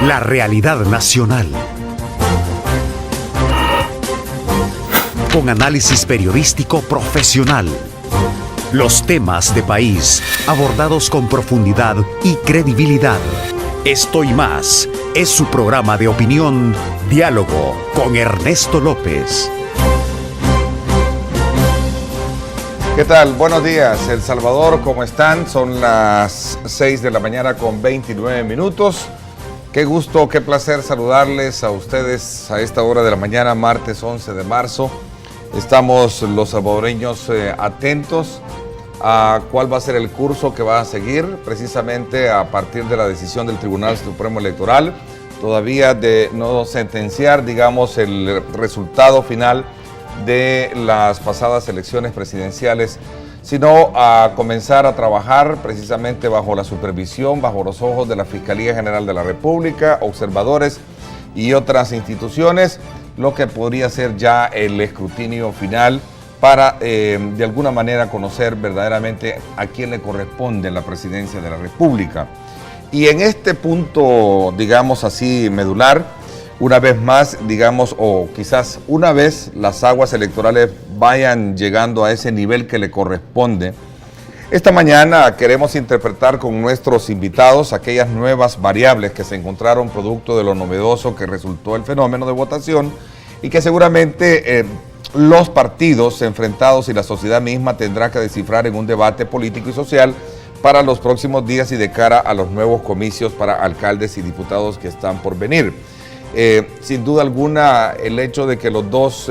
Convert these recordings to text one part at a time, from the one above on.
La realidad nacional. Con análisis periodístico profesional. Los temas de país abordados con profundidad y credibilidad. Esto y más es su programa de opinión, Diálogo con Ernesto López. ¿Qué tal? Buenos días, El Salvador, ¿cómo están? Son las 6 de la mañana con 29 minutos. Qué gusto, qué placer saludarles a ustedes a esta hora de la mañana, martes 11 de marzo. Estamos los salvadoreños atentos a cuál va a ser el curso que va a seguir, precisamente a partir de la decisión del Tribunal Supremo Electoral, todavía de no sentenciar, digamos, el resultado final de las pasadas elecciones presidenciales, sino a comenzar a trabajar precisamente bajo la supervisión, bajo los ojos de la Fiscalía General de la República, observadores y otras instituciones, lo que podría ser ya el escrutinio final para de alguna manera conocer verdaderamente a quién le corresponde la presidencia de la República. Y en este punto, digamos así, medular, una vez más, digamos, o quizás una vez las aguas electorales vayan llegando a ese nivel que le corresponde, esta mañana queremos interpretar con nuestros invitados aquellas nuevas variables que se encontraron producto de lo novedoso que resultó el fenómeno de votación y que seguramente los partidos enfrentados y la sociedad misma tendrá que descifrar en un debate político y social para los próximos días y de cara a los nuevos comicios para alcaldes y diputados que están por venir. Sin duda alguna, el hecho de que los dos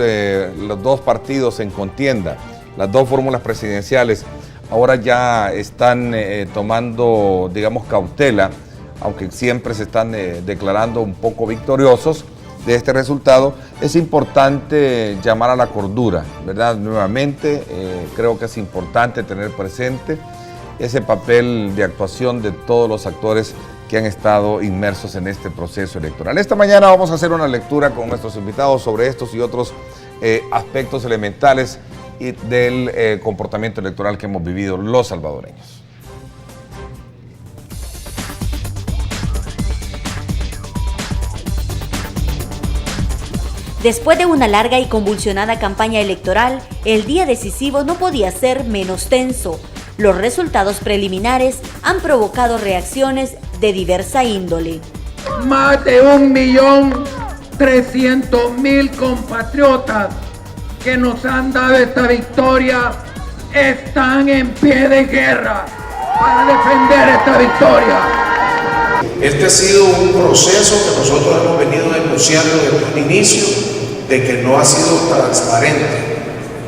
partidos en contienda, las dos fórmulas presidenciales, ahora ya están tomando, digamos, cautela, aunque siempre se están declarando un poco victoriosos de este resultado, es importante llamar a la cordura, ¿verdad? Nuevamente, creo que es importante tener presente ese papel de actuación de todos los actores que han estado inmersos en este proceso electoral. Esta mañana vamos a hacer una lectura con nuestros invitados sobre estos y otros aspectos elementales del comportamiento electoral que hemos vivido los salvadoreños. Después de una larga y convulsionada campaña electoral, el día decisivo no podía ser menos tenso. Los resultados preliminares han provocado reacciones de diversa índole. Más de 1.300.000 compatriotas que nos han dado esta victoria están en pie de guerra para defender esta victoria. Este ha sido un proceso que nosotros hemos venido denunciando desde un inicio de que no ha sido transparente.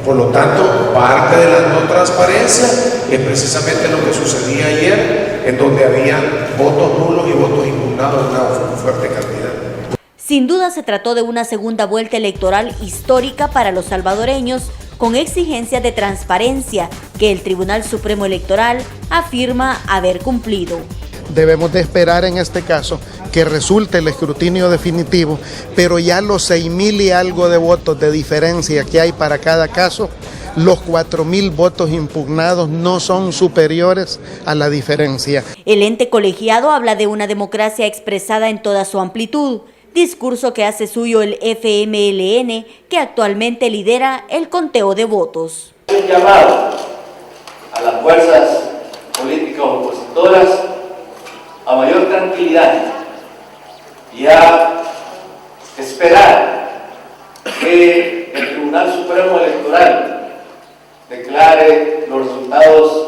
Por lo tanto, parte de la no transparencia es precisamente lo que sucedía ayer, en donde había votos nulos y votos impugnados en una fuerte cantidad. Sin duda se trató de una segunda vuelta electoral histórica para los salvadoreños, con exigencias de transparencia que el Tribunal Supremo Electoral afirma haber cumplido. Debemos de esperar en este caso que resulte el escrutinio definitivo, pero ya los 6.000 y algo de votos de diferencia que hay para cada caso, los 4.000 votos impugnados no son superiores a la diferencia. El ente colegiado habla de una democracia expresada en toda su amplitud, discurso que hace suyo el FMLN, que actualmente lidera el conteo de votos. Un llamado a las fuerzas políticas opositoras a mayor tranquilidad y a esperar que el Tribunal Supremo Electoral declare los resultados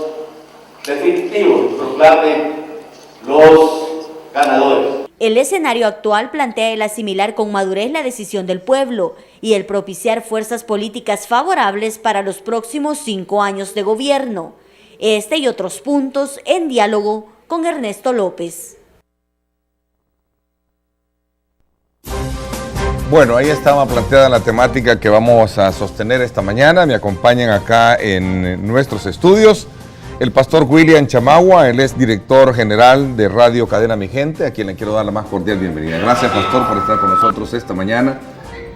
definitivos, proclame los ganadores. El escenario actual plantea el asimilar con madurez la decisión del pueblo y el propiciar fuerzas políticas favorables para los próximos 5 años de gobierno. Este y otros puntos en diálogo con Ernesto López. Bueno, ahí estaba planteada la temática que vamos a sostener esta mañana. Me acompañan acá en nuestros estudios el pastor William Chamagua, él es director general de Radio Cadena Mi Gente, a quien le quiero dar la más cordial bienvenida. Gracias, pastor, por estar con nosotros esta mañana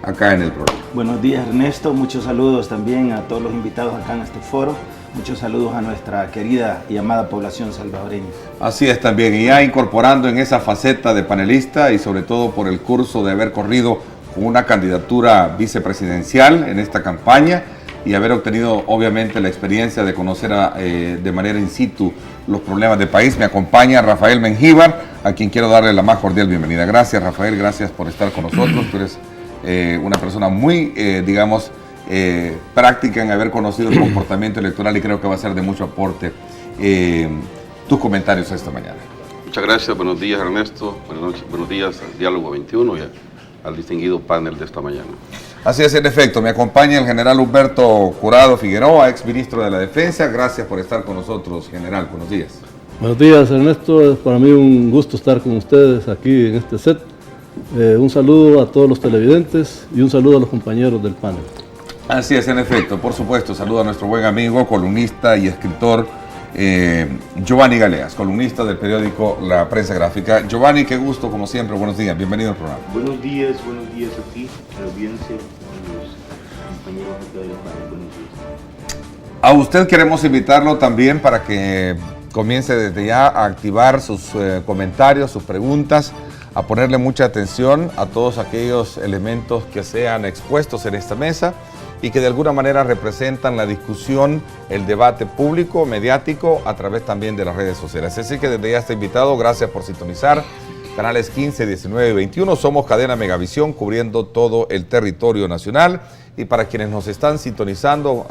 acá en el programa. Buenos días, Ernesto. Muchos saludos también a todos los invitados acá en este foro. Muchos saludos a nuestra querida y amada población salvadoreña. Así es también, y ya incorporando en esa faceta de panelista y sobre todo por el curso de haber corrido con una candidatura vicepresidencial en esta campaña y haber obtenido obviamente la experiencia de conocer de manera in situ los problemas del país, me acompaña Rafael Mengíbar, a quien quiero darle la más cordial bienvenida. Gracias, Rafael, gracias por estar con nosotros. Tú eres una persona muy, digamos, práctica en haber conocido el comportamiento electoral y creo que va a ser de mucho aporte tus comentarios esta mañana. Muchas gracias, buenos días Ernesto, buenas noches, buenos días al Diálogo 21 y al distinguido panel de esta mañana. Así es, en efecto, me acompaña el general Humberto Curado Figueroa, ex ministro de la Defensa. Gracias por estar con nosotros, general. Buenos días. Buenos días, Ernesto. Es para mí un gusto estar con ustedes aquí en este set. Un saludo a todos los televidentes y un saludo a los compañeros del panel. Así es, en efecto, por supuesto. Saludo a nuestro buen amigo, columnista y escritor Giovanni Galeas, columnista del periódico La Prensa Gráfica. Giovanni, qué gusto, como siempre. Buenos días, bienvenido al programa. Buenos días a ti, a la audiencia, a los compañeros acá del panel. Buenos días. A usted queremos invitarlo también para que comience desde ya a activar sus comentarios, sus preguntas, a ponerle mucha atención a todos aquellos elementos que sean expuestos en esta mesa y que de alguna manera representan la discusión, el debate público, mediático, a través también de las redes sociales. Así que desde ya está invitado, gracias por sintonizar. Canales 15, 19 y 21, somos Cadena Megavisión, cubriendo todo el territorio nacional. Y para quienes nos están sintonizando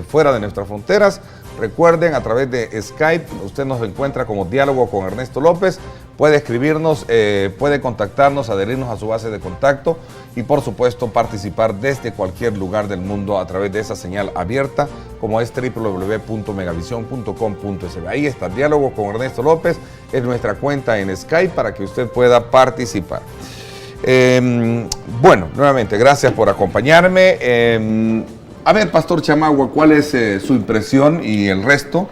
fuera de nuestras fronteras, recuerden, a través de Skype, usted nos encuentra como Diálogo con Ernesto López. Puede escribirnos, puede contactarnos, adherirnos a su base de contacto y por supuesto participar desde cualquier lugar del mundo a través de esa señal abierta como es www.megavision.com.sb. Ahí está, Diálogo con Ernesto López, es nuestra cuenta en Skype para que usted pueda participar. Bueno, nuevamente, gracias por acompañarme. A ver, Pastor Chamagua, ¿cuál es su impresión y el resto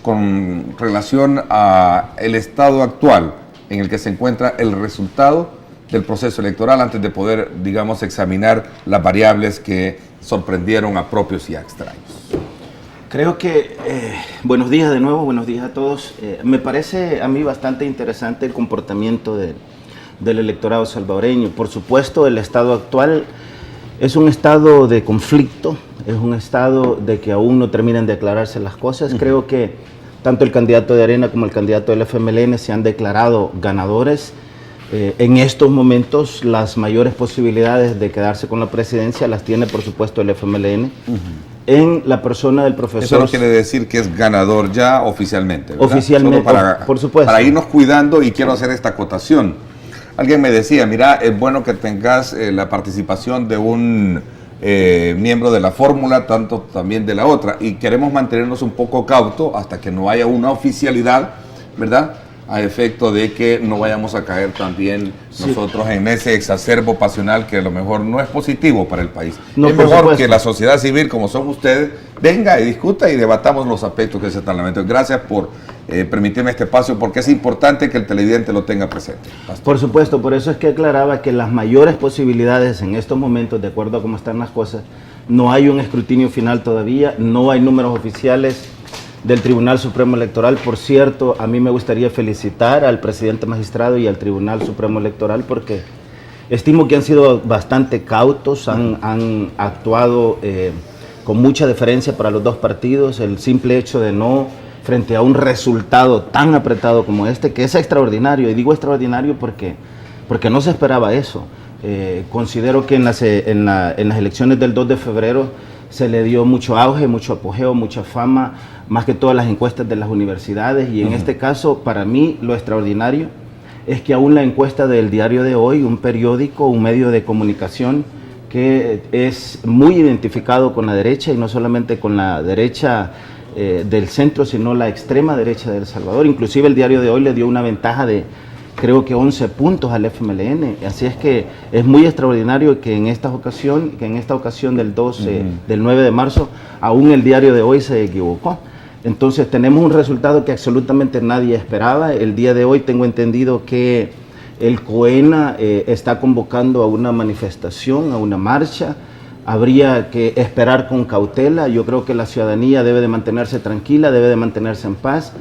con relación al estado actual en el que se encuentra el resultado del proceso electoral antes de poder, digamos, examinar las variables que sorprendieron a propios y a extraños? Creo que, buenos días de nuevo, buenos días a todos. Me parece a mí bastante interesante el comportamiento del electorado salvadoreño. Por supuesto, el estado actual es un estado de conflicto, es un estado de que aún no terminan de aclararse las cosas. Creo que tanto el candidato de Arena como el candidato del FMLN se han declarado ganadores. En estos momentos las mayores posibilidades de quedarse con la presidencia las tiene por supuesto el FMLN en la persona del profesor. Eso no quiere decir que es ganador ya oficialmente, ¿verdad? Oficialmente, por supuesto. Para irnos cuidando, y quiero hacer esta acotación. Alguien me decía, mira, es bueno que tengas la participación de un miembro de la fórmula, tanto también de la otra, y queremos mantenernos un poco cautos hasta que no haya una oficialidad, ¿verdad?, a efecto de que no vayamos a caer también nosotros en ese exacerbo pasional que a lo mejor no es positivo para el país. No, es mejor que la sociedad civil, como son ustedes, venga y discuta y debatamos los aspectos que se están lamentando. Gracias por permitirme este espacio, porque es importante que el televidente lo tenga presente. Pastor. Por supuesto, por eso es que aclaraba que las mayores posibilidades en estos momentos, de acuerdo a cómo están las cosas, no hay un escrutinio final todavía, no hay números oficiales del Tribunal Supremo Electoral. Por cierto, a mí me gustaría felicitar al presidente magistrado y al Tribunal Supremo Electoral porque estimo que han sido bastante cautos, han actuado con mucha deferencia para los dos partidos. El simple hecho de no, frente a un resultado tan apretado como este, que es extraordinario, y digo extraordinario porque no se esperaba eso. Considero que en las elecciones del 2 de febrero se le dio mucho auge, mucho apogeo, mucha fama, más que todas las encuestas de las universidades, y en este caso, para mí, lo extraordinario es que aún la encuesta del Diario de Hoy, un periódico, un medio de comunicación que es muy identificado con la derecha, y no solamente con la derecha del centro, sino la extrema derecha de El Salvador. Inclusive el Diario de Hoy le dio una ventaja de, creo que 11 puntos al FMLN, así es que es muy extraordinario que en esta ocasión del 9 de marzo, aún el Diario de Hoy se equivocó. Entonces tenemos un resultado que absolutamente nadie esperaba. El día de hoy tengo entendido que el COENA está convocando a una manifestación, a una marcha, habría que esperar con cautela. Yo creo que la ciudadanía debe de mantenerse tranquila, debe de mantenerse en paz.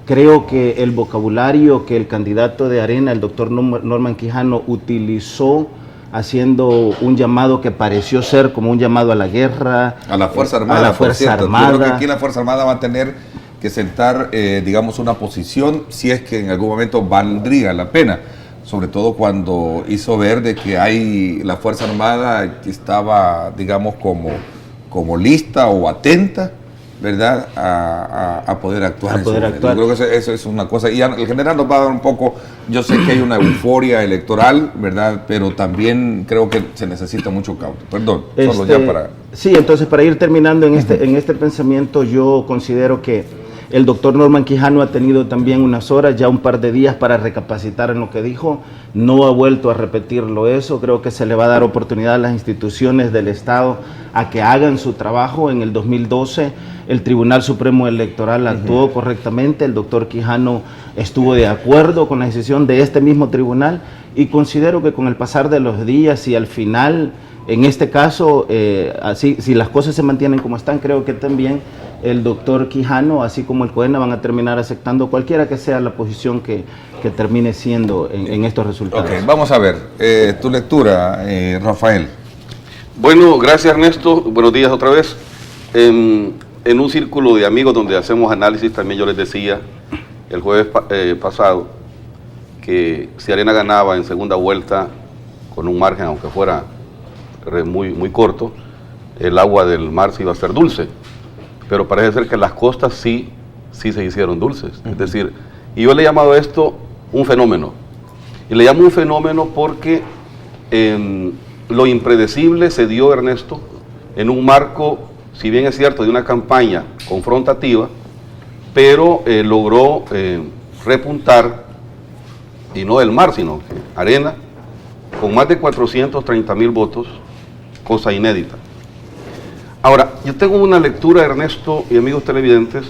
Creo que el vocabulario que el candidato de Arena, el doctor Norman Quijano, utilizó haciendo un llamado que pareció ser como un llamado a la guerra, a la Fuerza Armada. A la Fuerza Armada. Yo creo que aquí la Fuerza Armada va a tener que sentar, digamos, una posición, si es que en algún momento valdría la pena, sobre todo cuando hizo ver de que hay la Fuerza Armada que estaba, digamos, como lista o atenta, ¿verdad?, a poder actuar. Yo creo que eso es una cosa, y el general nos va a dar un poco, yo sé que hay una euforia electoral, ¿verdad?, pero también creo que se necesita mucho cauto. Perdón, solo ya para... Sí, entonces para ir terminando en este pensamiento, yo considero que el doctor Norman Quijano ha tenido también unas horas, ya un par de días para recapacitar en lo que dijo, no ha vuelto a repetirlo eso. Creo que se le va a dar oportunidad a las instituciones del Estado a que hagan su trabajo. En el 2012 el Tribunal Supremo Electoral actuó correctamente, el doctor Quijano estuvo de acuerdo con la decisión de este mismo tribunal, y considero que con el pasar de los días y al final, en este caso, así, si las cosas se mantienen como están, creo que también el doctor Quijano, así como el COENA, van a terminar aceptando cualquiera que sea la posición que termine siendo en estos resultados. Ok, vamos a ver, tu lectura, Rafael. Bueno, gracias Ernesto, buenos días otra vez. En un círculo de amigos donde hacemos análisis, también yo les decía el jueves pasado que si Arena ganaba en segunda vuelta con un margen, aunque fuera muy corto, el agua del mar se iba a ser dulce. Pero parece ser que las costas sí se hicieron dulces. Es decir, y yo le he llamado a esto un fenómeno. Y le llamo un fenómeno porque lo impredecible se dio, Ernesto, en un marco, si bien es cierto, de una campaña confrontativa, pero logró repuntar, y no del mar, sino que Arena, con más de 430,000 votos, cosa inédita. Ahora, yo tengo una lectura, Ernesto y amigos televidentes,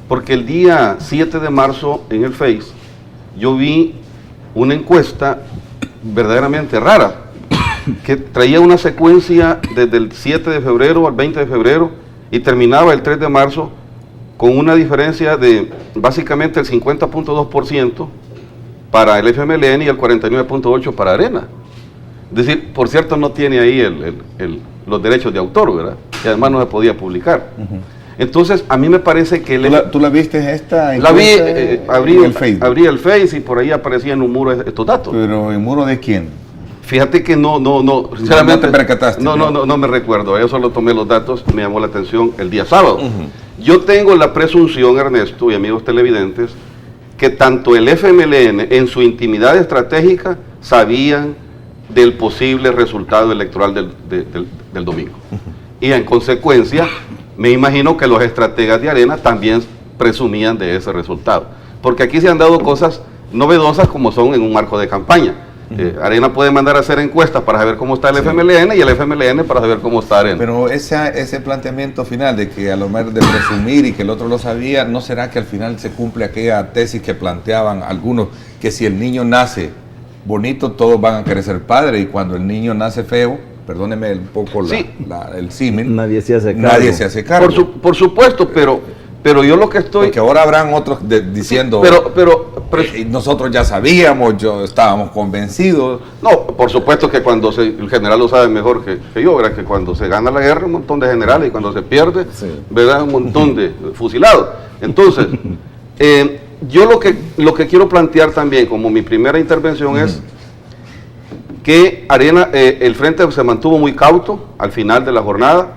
porque el día 7 de marzo en el Face yo vi una encuesta verdaderamente rara, que traía una secuencia desde el 7 de febrero al 20 de febrero y terminaba el 3 de marzo con una diferencia de básicamente el 50.2% para el FMLN y el 49.8% para Arena. Es decir, por cierto, no tiene ahí los derechos de autor, ¿verdad? Y además no se podía publicar. Entonces, a mí me parece que... ¿Tú la viste esta? La vi, abrí el Face y por ahí aparecía en un muro estos datos. ¿Pero en muro de quién? Fíjate que no, sinceramente, no te percataste. No me recuerdo, yo solo tomé los datos, me llamó la atención el día sábado. Yo tengo la presunción, Ernesto y amigos televidentes, que tanto el FMLN en su intimidad estratégica sabían del posible resultado electoral del domingo. Y en consecuencia, me imagino que los estrategas de Arena también presumían de ese resultado. Porque aquí se han dado cosas novedosas como son en un marco de campaña. Arena puede mandar a hacer encuestas para saber cómo está el FMLN y el FMLN para saber cómo está Arena. Pero ese planteamiento final de que a lo mejor de presumir y que el otro lo sabía, ¿no será que al final se cumple aquella tesis que planteaban algunos, que si el niño nace bonito, todos van a querer ser padre, y cuando el niño nace feo, perdóneme un poco el símil, nadie se hace cargo. Por supuesto, pero yo lo que estoy... Porque ahora habrán otros diciendo, nosotros ya sabíamos, estábamos convencidos. No, por supuesto que cuando el general lo sabe mejor que yo, ¿verdad? Que cuando se gana la guerra un montón de generales y cuando se pierde, ¿verdad? Un montón de fusilados. Entonces, yo lo que quiero plantear también como mi primera intervención es que Arena, el frente se mantuvo muy cauto al final de la jornada,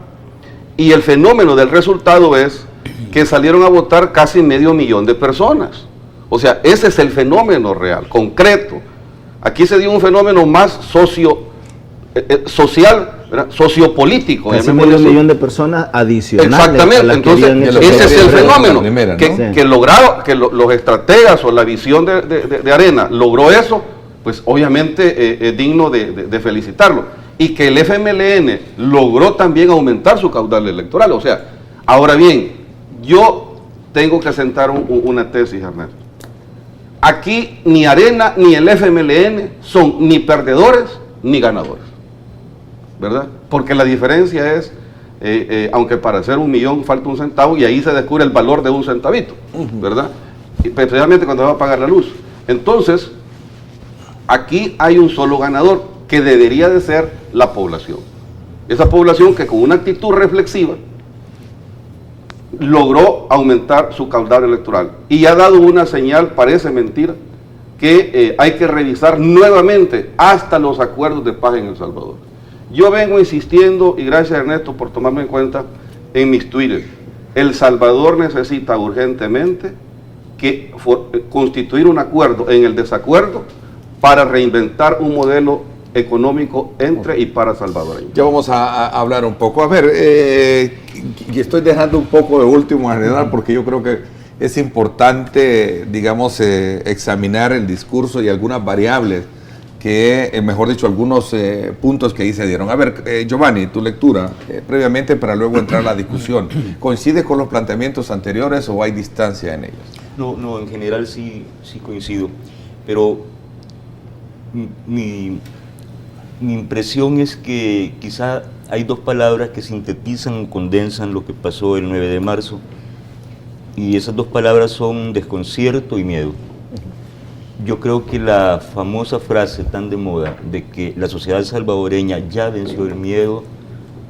y el fenómeno del resultado es que salieron a votar casi 500,000 de personas. O sea, ese es el fenómeno real, concreto. Aquí se dio un fenómeno más social, ¿verdad? Sociopolítico. Casi 500,000 de personas adicionales. Exactamente, entonces ese es el fenómeno, que los estrategas o la visión de Arena logró eso, pues obviamente es digno de felicitarlo. Y que el FMLN logró también aumentar su caudal electoral. O sea, ahora bien, yo tengo que sentar una tesis, Ernesto. Aquí ni Arena ni el FMLN son ni perdedores ni ganadores. ¿verdad? Porque la diferencia es, aunque para hacer 1 millón falta 1 centavo, y ahí se descubre el valor de 1 centavito, ¿verdad? Especialmente cuando va a pagar la luz. Entonces, aquí hay un solo ganador, que debería de ser la población. Esa población que con una actitud reflexiva logró aumentar su caudal electoral y ha dado una señal, parece mentira, que hay que revisar nuevamente hasta los acuerdos de paz en El Salvador. Yo vengo insistiendo, y gracias Ernesto por tomarme en cuenta en mis Twitter, El Salvador necesita urgentemente constituir un acuerdo en el desacuerdo para reinventar un modelo económico entre y para salvadoreños. Ya vamos a hablar un poco. A ver, y estoy dejando un poco de último a general porque yo creo que es importante, digamos, examinar el discurso y algunas variables que, mejor dicho, algunos puntos que ahí se dieron. A ver, Giovanni, tu lectura previamente para luego entrar a la discusión. ¿Coincide con los planteamientos anteriores o hay distancia en ellos? No, en general sí coincido, pero mi impresión es que quizá hay 2 palabras que sintetizan o condensan lo que pasó el 9 de marzo, y esas 2 palabras son desconcierto y miedo. Yo creo que la famosa frase tan de moda de que la sociedad salvadoreña ya venció el miedo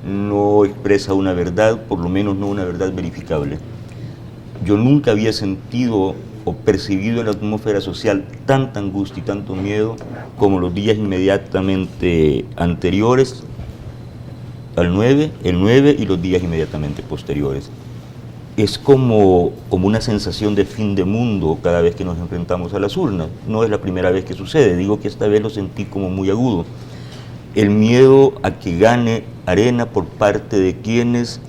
no expresa una verdad, por lo menos no una verdad verificable. Yo nunca había sentido o percibido en la atmósfera social tanta angustia y tanto miedo como los días inmediatamente anteriores al el 9 y los días inmediatamente posteriores. Es como una sensación de fin de mundo cada vez que nos enfrentamos a las urnas. No es la primera vez que sucede, digo que esta vez lo sentí como muy agudo. El miedo a que gane Arena por parte de quienes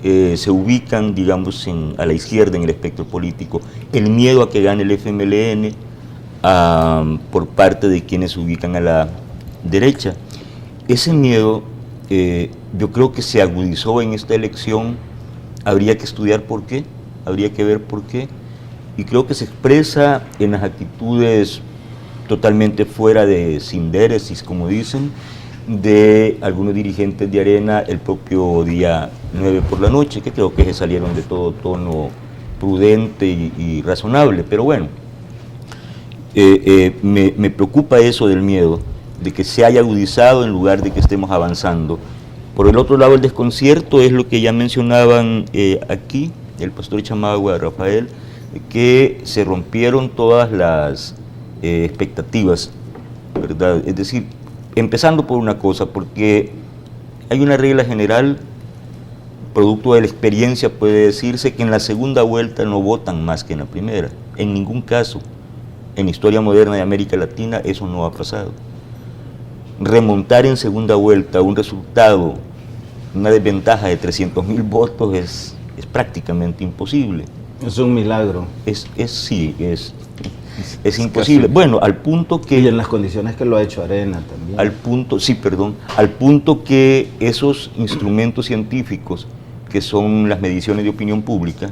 se ubican, digamos, a la izquierda en el espectro político, el miedo a que gane el FMLN por parte de quienes se ubican a la derecha. Ese miedo yo creo que se agudizó en esta elección, habría que estudiar por qué, habría que ver por qué, y creo que se expresa en las actitudes totalmente fuera de sindéresis, como dicen, de algunos dirigentes de Arena el propio día 9 por la noche, que creo que se salieron de todo tono prudente y razonable, pero bueno, me preocupa eso del miedo, de que se haya agudizado en lugar de que estemos avanzando. Por el otro lado, el desconcierto es lo que ya mencionaban aquí, el pastor Chamagua, Rafael, que se rompieron todas las expectativas, ¿verdad? Es decir, empezando por una cosa, porque hay una regla general, producto de la experiencia puede decirse que en la segunda vuelta no votan más que en la primera. En ningún caso, en la historia moderna de América Latina, eso no ha pasado. Remontar en segunda vuelta un resultado, una desventaja de 300.000 votos es prácticamente imposible. Es un milagro. Es imposible. Bueno, al punto que... Y en las condiciones que lo ha hecho Arena también. Al punto que esos instrumentos científicos, que son las mediciones de opinión pública,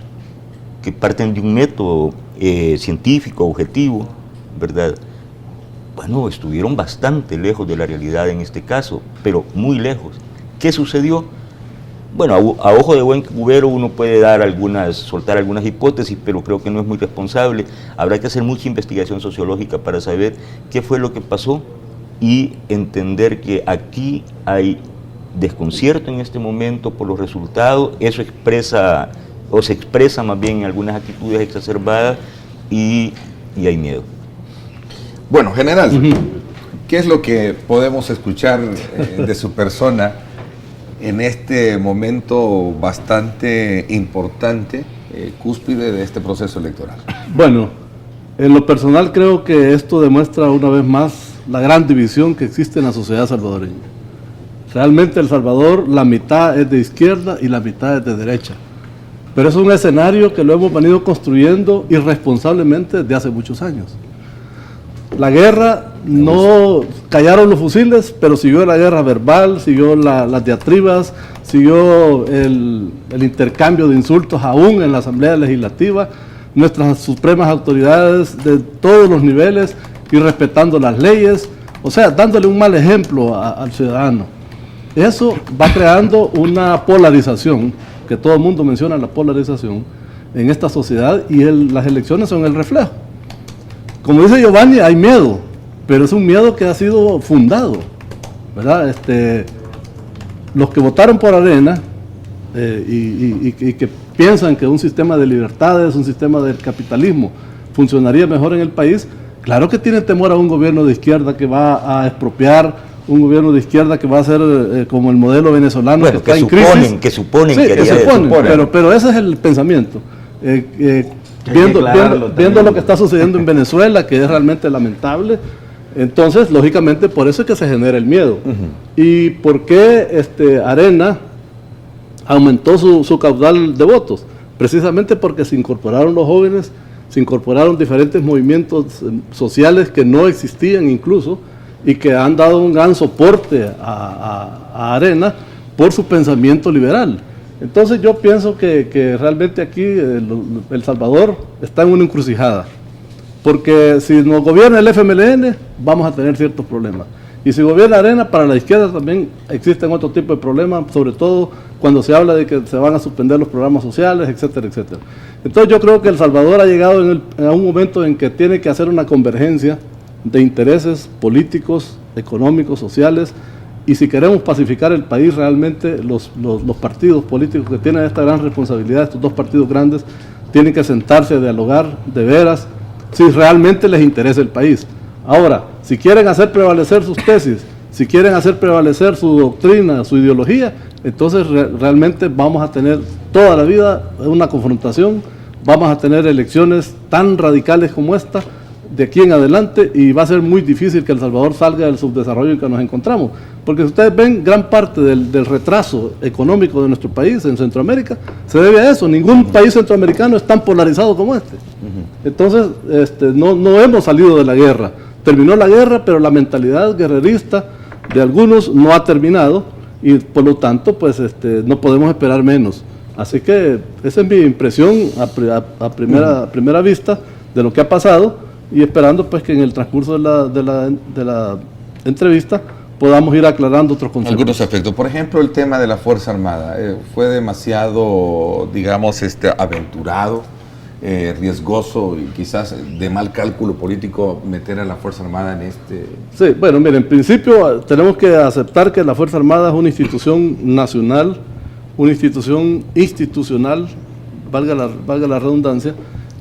que parten de un método científico, objetivo, ¿verdad? Bueno, estuvieron bastante lejos de la realidad en este caso, pero muy lejos. ¿Qué sucedió? Bueno, a ojo de buen cubero uno puede soltar algunas hipótesis, pero creo que no es muy responsable. Habrá que hacer mucha investigación sociológica para saber qué fue lo que pasó y entender que aquí hay desconcierto en este momento por los resultados. Eso se expresa más bien en algunas actitudes exacerbadas y hay miedo. Bueno, general, ¿qué es lo que podemos escuchar de su persona en este momento bastante importante, cúspide de este proceso electoral? Bueno, en lo personal creo que esto demuestra una vez más la gran división que existe en la sociedad salvadoreña. Realmente El Salvador, la mitad es de izquierda y la mitad es de derecha. Pero es un escenario que lo hemos venido construyendo irresponsablemente desde hace muchos años. La guerra, no callaron los fusiles, pero siguió la guerra verbal, siguió las diatribas, siguió el intercambio de insultos aún en la Asamblea Legislativa, nuestras supremas autoridades de todos los niveles y respetando las leyes, o sea, dándole un mal ejemplo al ciudadano. eso va creando una polarización, que todo el mundo menciona la polarización en esta sociedad, y las elecciones son el reflejo. Como dice Giovanni, hay miedo, pero es un miedo que ha sido fundado, ¿verdad? Los que votaron por Arena y que piensan que un sistema de libertades, un sistema del capitalismo funcionaría mejor en el país, claro que tienen temor a un gobierno de izquierda que va a expropiar, un gobierno de izquierda que va a ser como el modelo venezolano, bueno, que está en crisis. Que suponen sí, que suponen, pero ese es el pensamiento. Viendo lo que está sucediendo en Venezuela, que es realmente lamentable, entonces, lógicamente, por eso es que se genera el miedo. ¿Y por qué Arena aumentó su caudal de votos? Precisamente porque se incorporaron los jóvenes, se incorporaron diferentes movimientos sociales que no existían incluso, y que han dado un gran soporte a Arena por su pensamiento liberal. Entonces yo pienso que realmente aquí El Salvador está en una encrucijada, porque si nos gobierna el FMLN vamos a tener ciertos problemas, y si gobierna Arena, para la izquierda también existen otro tipo de problemas, sobre todo cuando se habla de que se van a suspender los programas sociales, etcétera, etcétera. Entonces yo creo que El Salvador ha llegado a un momento en que tiene que hacer una convergencia de intereses políticos, económicos, sociales, y si queremos pacificar el país, realmente los partidos políticos que tienen esta gran responsabilidad, estos dos partidos grandes, tienen que sentarse a dialogar de veras si realmente les interesa el país. Ahora, si quieren hacer prevalecer sus tesis, si quieren hacer prevalecer su doctrina, su ideología, entonces realmente vamos a tener toda la vida una confrontación, vamos a tener elecciones tan radicales como esta de aquí en adelante, y va a ser muy difícil que El Salvador salga del subdesarrollo en que nos encontramos, porque si ustedes ven, gran parte del retraso económico de nuestro país en Centroamérica se debe a eso. Ningún país centroamericano es tan polarizado como este. Entonces no hemos salido de la guerra, terminó la guerra, pero la mentalidad guerrerista de algunos no ha terminado, y por lo tanto pues no podemos esperar menos. Así que esa es mi impresión a primera vista de lo que ha pasado, y esperando pues que en el transcurso de la entrevista podamos ir aclarando otros conceptos. Algunos aspectos. Por ejemplo, el tema de la Fuerza Armada. Fue demasiado, digamos, aventurado, riesgoso y quizás de mal cálculo político meter a la Fuerza Armada en este... Sí, bueno, mire, en principio tenemos que aceptar que la Fuerza Armada es una institución nacional, una institución institucional, valga la redundancia,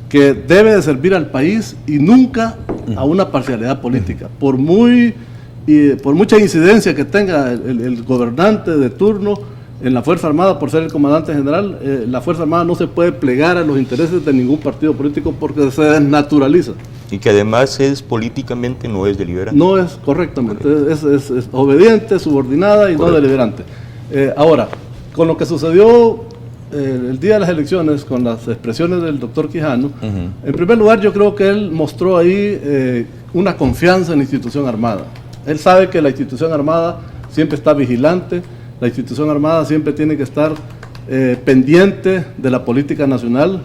que debe de servir al país y nunca a una parcialidad política. Por mucha incidencia que tenga el gobernante de turno en la Fuerza Armada por ser el comandante general, la Fuerza Armada no se puede plegar a los intereses de ningún partido político porque se desnaturaliza. Y que además políticamente no es deliberante. No es, correctamente, es obediente, subordinada y no deliberante. Ahora, con lo que sucedió el día de las elecciones, con las expresiones del doctor Quijano, en primer lugar yo creo que él mostró ahí una confianza en la institución armada. Él sabe que la institución armada siempre está vigilante, la institución armada siempre tiene que estar pendiente de la política nacional,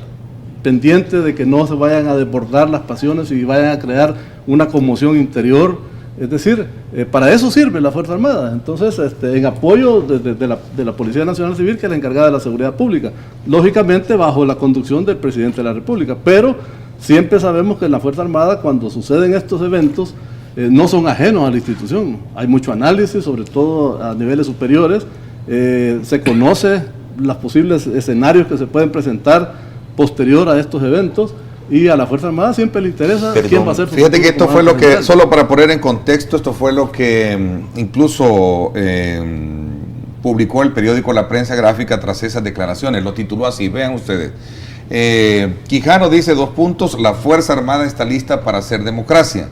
pendiente de que no se vayan a desbordar las pasiones y vayan a crear una conmoción interior. Es decir, para eso sirve la Fuerza Armada. Entonces, en apoyo de la Policía Nacional Civil, que es la encargada de la seguridad pública, lógicamente bajo la conducción del presidente de la República, pero siempre sabemos que en la Fuerza Armada, cuando suceden estos eventos, no son ajenos a la institución. Hay mucho análisis, sobre todo a niveles superiores, se conoce los posibles escenarios que se pueden presentar posterior a estos eventos, y a la Fuerza Armada siempre le interesa quién va a ser. Fíjate que esto fue lo que, solo para poner en contexto, esto fue lo que incluso publicó el periódico La Prensa Gráfica tras esas declaraciones. Lo tituló así, vean ustedes. Quijano dice, 2 puntos, la Fuerza Armada está lista para hacer democracia.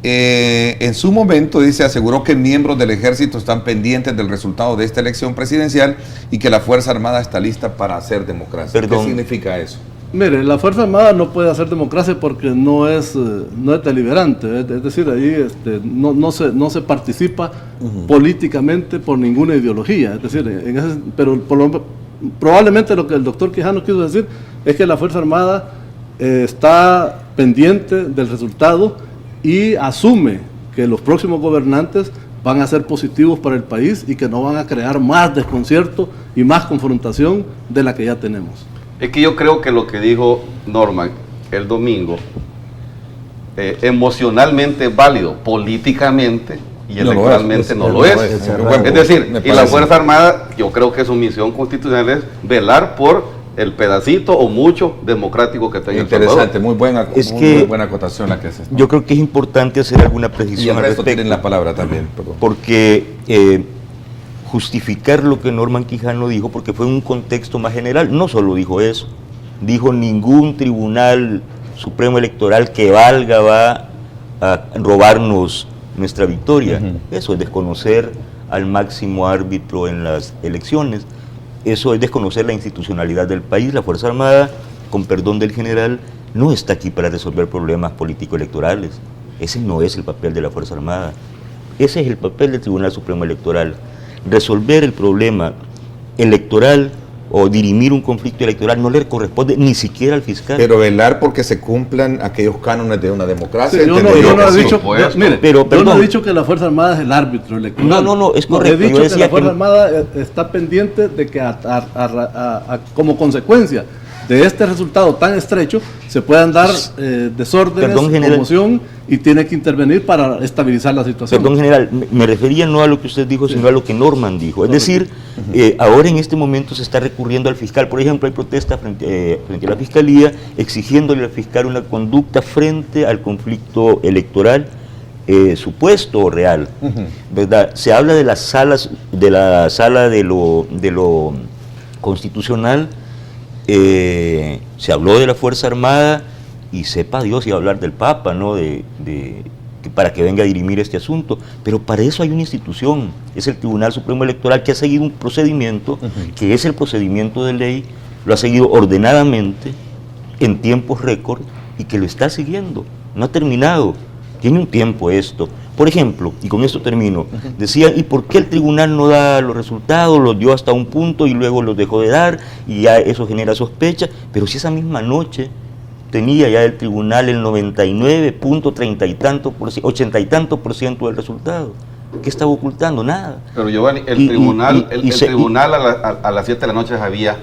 En su momento, dice, aseguró que miembros del ejército están pendientes del resultado de esta elección presidencial y que la Fuerza Armada está lista para hacer democracia. ¿Qué significa eso? Mire, la Fuerza Armada no puede hacer democracia porque no es deliberante, es decir, ahí no se participa políticamente por ninguna ideología, es decir, pero probablemente lo que el doctor Quijano quiso decir es que la Fuerza Armada está pendiente del resultado y asume que los próximos gobernantes van a ser positivos para el país y que no van a crear más desconcierto y más confrontación de la que ya tenemos. Es que yo creo que lo que dijo Norman el domingo, emocionalmente es válido, políticamente y electoralmente no lo es. Es decir, y la Fuerza Armada, yo creo que su misión constitucional es velar por el pedacito o mucho democrático que tenga. Interesante, muy buena acotación la que haces, ¿no? Yo creo que es importante hacer alguna precisión al respecto. Tienen la palabra también, perdón. Porque justificar lo que Norman Quijano dijo, porque fue en un contexto más general, no solo dijo eso, dijo ningún tribunal supremo electoral que valga va a robarnos nuestra victoria. Eso es desconocer al máximo árbitro en las elecciones. Eso es desconocer la institucionalidad del país. La Fuerza Armada, con perdón del general, no está aquí para resolver problemas político-electorales. Ese no es el papel de la Fuerza Armada. Ese es el papel del Tribunal Supremo Electoral. Resolver el problema electoral o dirimir un conflicto electoral no le corresponde ni siquiera al fiscal. Pero velar porque se cumplan aquellos cánones de una democracia. Sí, yo no he dicho que la Fuerza Armada es el árbitro electoral. No, es correcto. He dicho que la Fuerza Armada está pendiente de que como consecuencia de este resultado tan estrecho se puedan dar desórdenes, conmoción, y tiene que intervenir para estabilizar la situación. Perdón, general, me refería no a lo que usted dijo, sino a lo que Norman dijo. Es decir, ahora en este momento se está recurriendo al fiscal. Por ejemplo, hay protestas frente a la fiscalía exigiéndole al fiscal una conducta frente al conflicto electoral supuesto o real, ¿verdad? Se habla de las salas, de la sala de lo constitucional. Se habló de la Fuerza Armada y sepa Dios iba a hablar del Papa, ¿no? Para que venga a dirimir este asunto, pero para eso hay una institución, es el Tribunal Supremo Electoral, que ha seguido un procedimiento, que es el procedimiento de ley, lo ha seguido ordenadamente, en tiempos récord, y que lo está siguiendo, no ha terminado, tiene un tiempo esto. Por ejemplo, y con esto termino, decían, ¿y por qué el tribunal no da los resultados? Los dio hasta un punto y luego los dejó de dar, y ya eso genera sospecha, pero si esa misma noche tenía ya el tribunal el 99.30 y tanto por ciento, 80 y tanto por ciento del resultado. ¿Qué estaba ocultando? Nada. Pero Giovanni, el tribunal a las 7 de la noche sabía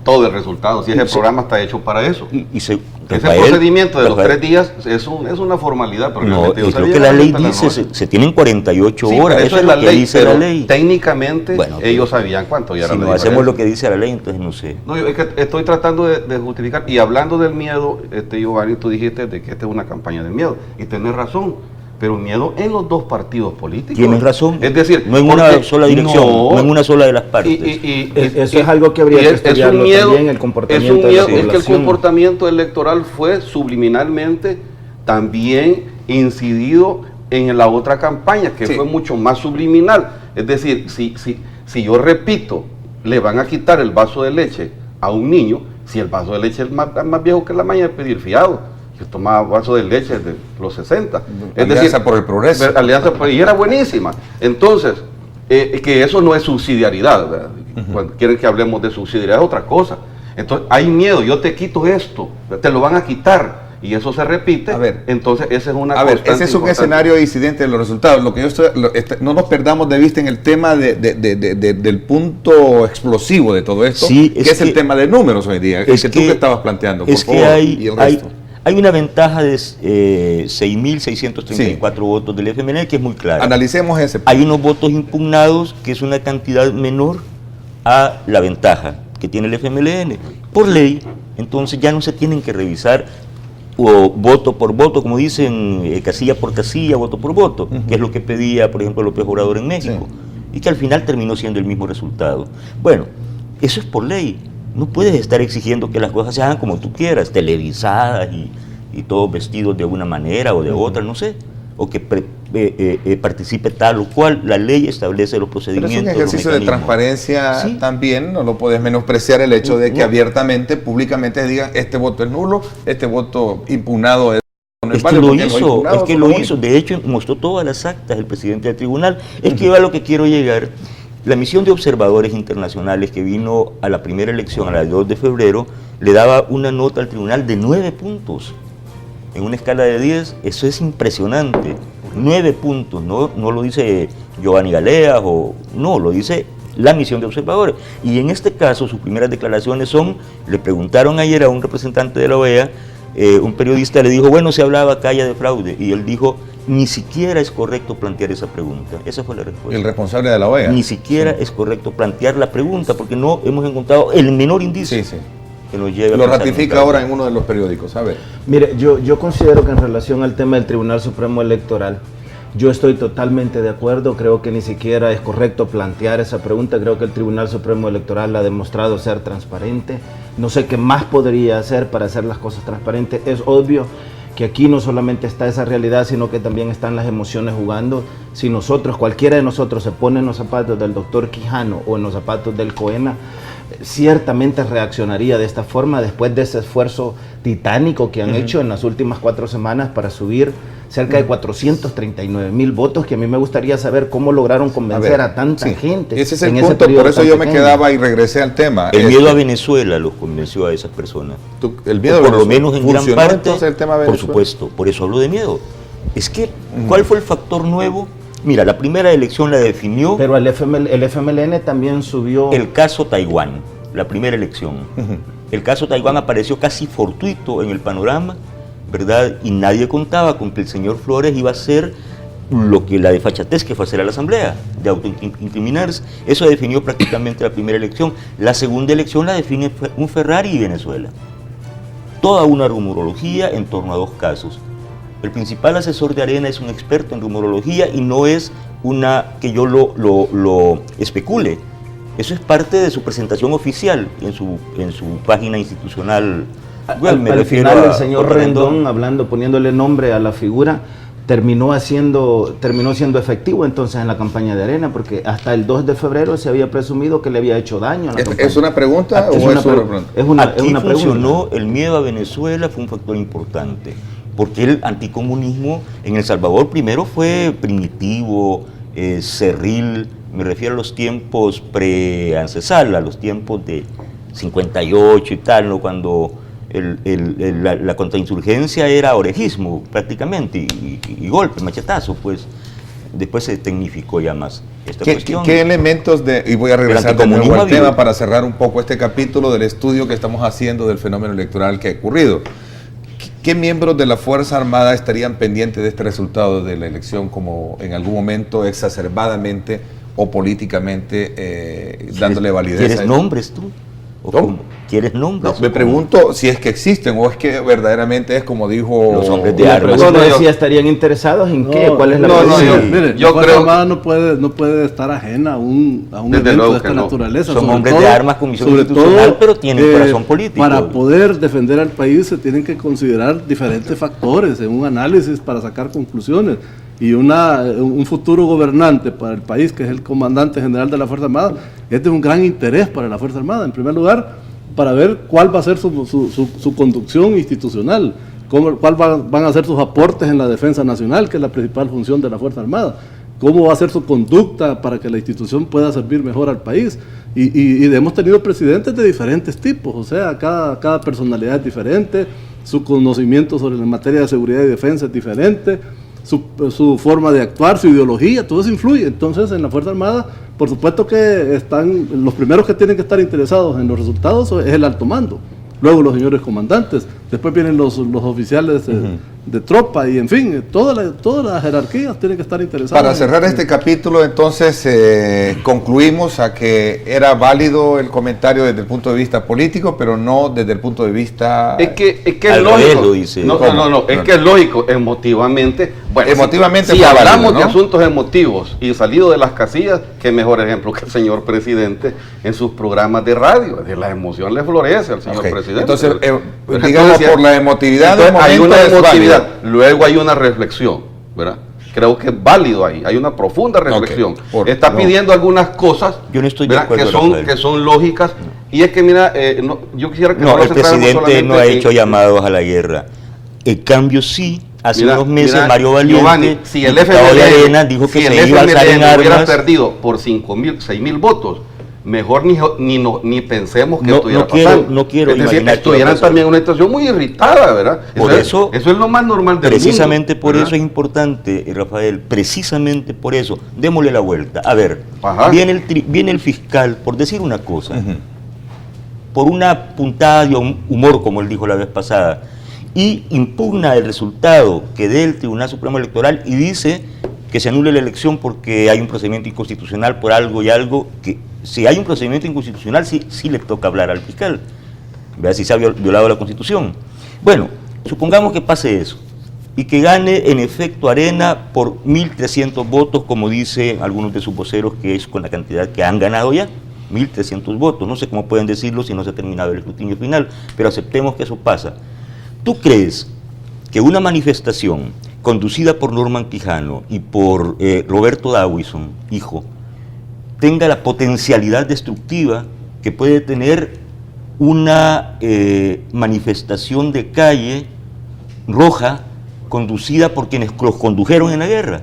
todo el resultado, si ese programa está hecho para eso. Ese procedimiento de los 3 días es una formalidad. Pero no, creo que la ley dice se tienen 48 horas, eso es lo que dice la ley. Técnicamente ellos sabían cuánto ya era. Si no hacemos lo que dice la ley, entonces no sé. No, es que estoy tratando de justificar, y hablando del miedo, Giovanni, tú dijiste de que esta es una campaña del miedo, y tenés razón. Pero miedo en los dos partidos políticos. Tienes razón. Es decir, no en una sola dirección, no en una sola de las partes. Eso es algo que habría que estudiarlo también, el comportamiento de la población. Es que el comportamiento electoral fue subliminalmente también incidido en la otra campaña, que fue mucho más subliminal. Es decir, si yo repito, le van a quitar el vaso de leche a un niño, si el vaso de leche es más viejo que la maña de pedir fiado, que tomaba vaso de leche de los 60. Alianza por el Progreso. Y era buenísima. Entonces, que eso no es subsidiariedad, ¿verdad? Cuando quieren que hablemos de subsidiariedad es otra cosa. Entonces, hay miedo, yo te quito esto, te lo van a quitar, y eso se repite. Entonces, esa es una constante. Ese es un escenario incidente de los resultados. Lo que no nos perdamos de vista en el tema del punto explosivo de todo esto, que es el tema de números hoy día, que tú que estabas planteando, por favor, y el resto. Hay una ventaja de 6.634 votos del FMLN que es muy clara. Analicemos ese punto. Hay unos votos impugnados que es una cantidad menor a la ventaja que tiene el FMLN. Por ley, entonces ya no se tienen que revisar voto por voto, como dicen, casilla por casilla, voto por voto, que es lo que pedía, por ejemplo, López Obrador en México, y que al final terminó siendo el mismo resultado. Bueno, eso es por ley. No puedes estar exigiendo que las cosas se hagan como tú quieras, televisadas y todos vestidos de una manera o de otra, no sé, o que participe tal o cual. La ley establece los procedimientos. Pero es un ejercicio de transparencia también, no lo puedes menospreciar el hecho de que abiertamente, públicamente digan este voto es nulo, este voto impugnado es... Es que lo hizo, de hecho mostró todas las actas del presidente del tribunal. Es que yo a lo que quiero llegar... La misión de observadores internacionales que vino a la primera elección, a la del 2 de febrero, le daba una nota al tribunal de 9 puntos. En una escala de 10, eso es impresionante. 9 puntos, no lo dice Giovanni Galeas o no, lo dice la misión de observadores. Y en este caso sus primeras declaraciones son, le preguntaron ayer a un representante de la OEA, un periodista le dijo, bueno, se hablaba acá ya de fraude, y él dijo, ni siquiera es correcto plantear esa pregunta. Esa fue la respuesta. El responsable de la OEA. Ni siquiera es correcto plantear la pregunta porque no hemos encontrado el menor indicio que nos lleve a lo pensar ratifica ahora en uno de los periódicos, a ver. Mire, yo considero que en relación al tema del Tribunal Supremo Electoral, yo estoy totalmente de acuerdo, creo que ni siquiera es correcto plantear esa pregunta, creo que el Tribunal Supremo Electoral ha demostrado ser transparente, no sé qué más podría hacer para hacer las cosas transparentes, es obvio que aquí no solamente está esa realidad, sino que también están las emociones jugando. Si nosotros, cualquiera de nosotros se pone en los zapatos del doctor Quijano o en los zapatos del Coena, ciertamente reaccionaría de esta forma después de ese esfuerzo titánico que han hecho en las últimas 4 semanas para subir cerca de 439,000 votos, que a mí me gustaría saber cómo lograron convencer a tanta gente. Ese es el punto, por eso yo me quedaba y regresé al tema. El miedo a Venezuela los convenció a esas personas. El miedo por lo menos en gran parte, el tema de por supuesto, por eso hablo de miedo. Es que, ¿cuál fue el factor nuevo? Mira, la primera elección la definió... Pero el FMLN también subió... El caso Taiwán, la primera elección. El caso Taiwán apareció casi fortuito en el panorama, ¿verdad? Y nadie contaba con que el señor Flores iba a hacer lo que la desfachatez que fue hacer a la Asamblea, de autoincriminarse. Eso definió prácticamente la primera elección. La segunda elección la define un Ferrari y Venezuela. Toda una rumorología en torno a 2 casos. El principal asesor de Arena es un experto en rumorología y no es una que yo lo especule. Eso es parte de su presentación oficial en su página institucional. Bueno, al final el señor Rendón, poniéndole nombre a la figura, terminó siendo efectivo entonces en la campaña de Arena, porque hasta el 2 de febrero se había presumido que le había hecho daño a la campaña. ¿Es una pregunta o es una pregunta? Es una funcionó pregunta. El miedo a Venezuela fue un factor importante, porque el anticomunismo en El Salvador primero fue primitivo, cerril, me refiero a los tiempos pre-ancestral, a los tiempos de 58 y tal, ¿no? Cuando la contrainsurgencia era orejismo prácticamente y golpe, machetazo, pues después se tecnificó ya más esta cuestión. ¿Qué elementos y voy a regresar de nuevo al tema para cerrar un poco este capítulo del estudio que estamos haciendo del fenómeno electoral que ha ocurrido? ¿Qué miembros de la Fuerza Armada estarían pendientes de este resultado de la elección como en algún momento exacerbadamente o políticamente dándole validez a ¿Quieres nombres tú? ¿Quieres nombres? No, me pregunto si es que existen o es que verdaderamente es como dijo los hombres de armas. Si estarían interesados en qué, ¿cuál es la mire, la Fuerza Armada no puede estar ajena a un evento de esta naturaleza. Son hombres de armas con misión institucional, pero tienen corazón político. Para poder defender al país se tienen que considerar diferentes factores en un análisis para sacar conclusiones. Y un futuro gobernante para el país, que es el comandante general de la Fuerza Armada, es de un gran interés para la Fuerza Armada. En primer lugar, para ver cuál va a ser su conducción institucional, cuál van a ser sus aportes en la defensa nacional, que es la principal función de la Fuerza Armada, cómo va a ser su conducta para que la institución pueda servir mejor al país. Y hemos tenido presidentes de diferentes tipos, o sea, cada personalidad es diferente, su conocimiento sobre la materia de seguridad y defensa es diferente, su forma de actuar, su ideología, todo eso influye. Entonces, en la Fuerza Armada, por supuesto que están los primeros que tienen que estar interesados en los resultados es el alto mando, luego los señores comandantes, después vienen los oficiales de tropa y en fin, todas las jerarquías tienen que estar interesadas. Para cerrar este capítulo, entonces, concluimos a que era válido el comentario desde el punto de vista político, pero no desde el punto de vista... Es que es lógico. Es que es lógico, emotivamente. Bueno, emotivamente si hablamos de asuntos emotivos y salido de las casillas, qué mejor ejemplo que el señor presidente en sus programas de radio. De la emoción le florece al señor presidente. Entonces, digamos, por la emotividad del momento hay una emotividad, luego hay una reflexión, ¿verdad? Creo que es válido ahí, hay una profunda reflexión. Está pidiendo algunas cosas, yo no estoy de acuerdo, que son lógicas, y es que mira, yo quisiera que el presidente no ha hecho llamados a la guerra. El cambio sí. Hace unos meses Mario Valiente, Giovanni, si el FMLN, de Arena, dijo que se iba a alzar en armas. Hubiera perdido por 6,000 votos, mejor ni pensemos que No- estuviera no quiero- pasando. no quiero es decir, imaginar estuvieran qué va a también en una situación muy irritada, ¿verdad? Eso es lo más normal del Precisamente mundo, por ¿verdad? eso es importante, Rafael, precisamente por eso. Démosle la vuelta. A ver, Ajá. viene el fiscal, por decir una cosa, por una puntada de humor, como él dijo la vez pasada, y impugna el resultado que dé el Tribunal Supremo Electoral y dice que se anule la elección porque hay un procedimiento inconstitucional por algo y algo, que si hay un procedimiento inconstitucional sí le toca hablar al fiscal, vea si se ha violado la Constitución. Bueno, supongamos que pase eso y que gane en efecto Arena por 1.300 votos, como dicen algunos de sus voceros, que es con la cantidad que han ganado ya, 1.300 votos. No sé cómo pueden decirlo si no se ha terminado el escrutinio final, pero aceptemos que eso pasa. ¿Tú crees que una manifestación conducida por Norman Quijano y por Roberto Dawison, hijo, tenga la potencialidad destructiva que puede tener una manifestación de calle roja conducida por quienes los condujeron en la guerra?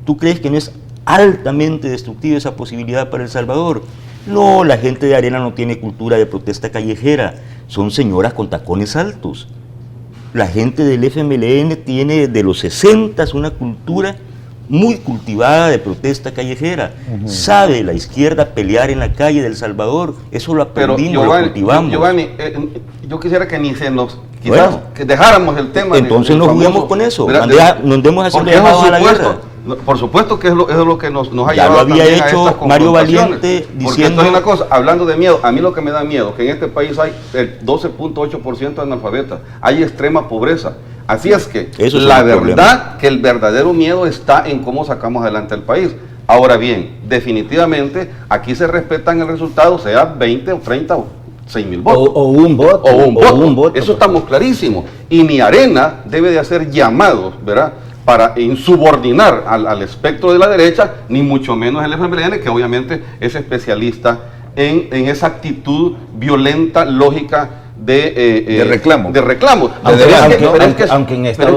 ¿Tú crees que no es altamente destructiva esa posibilidad para El Salvador? No, la gente de Arena no tiene cultura de protesta callejera, son señoras con tacones altos. La gente del FMLN tiene de los 60 una cultura muy cultivada de protesta callejera. Sabe la izquierda pelear en la calle de El Salvador, eso lo Pero aprendimos, lo cultivamos. Giovanni, yo quisiera que ni se nos, quizás, Bueno, que dejáramos el tema. entonces no juguemos con eso, no andemos haciendo porque llamados a la guerra. Por supuesto que es lo que nos ha Ya llevado lo había también a hecho estas Mario confrontaciones. Valiente Porque diciendo- esto es una cosa, hablando de miedo, a mí lo que me da miedo, que en este país hay el 12.8% de analfabetas, hay extrema pobreza. Así es que Eso es la un problema. verdad que el verdadero miedo está en cómo sacamos adelante el país. Ahora bien, definitivamente aquí se respetan el resultado, sea 20 o 30 o 6.000 votos. O un voto. O un voto. un voto. Eso estamos clarísimos. Y ni Arena debe de hacer llamados, ¿verdad?, para insubordinar al espectro de la derecha, ni mucho menos el FMLN, que obviamente es especialista en esa actitud violenta, lógica de reclamo. De reclamo. Aunque en esta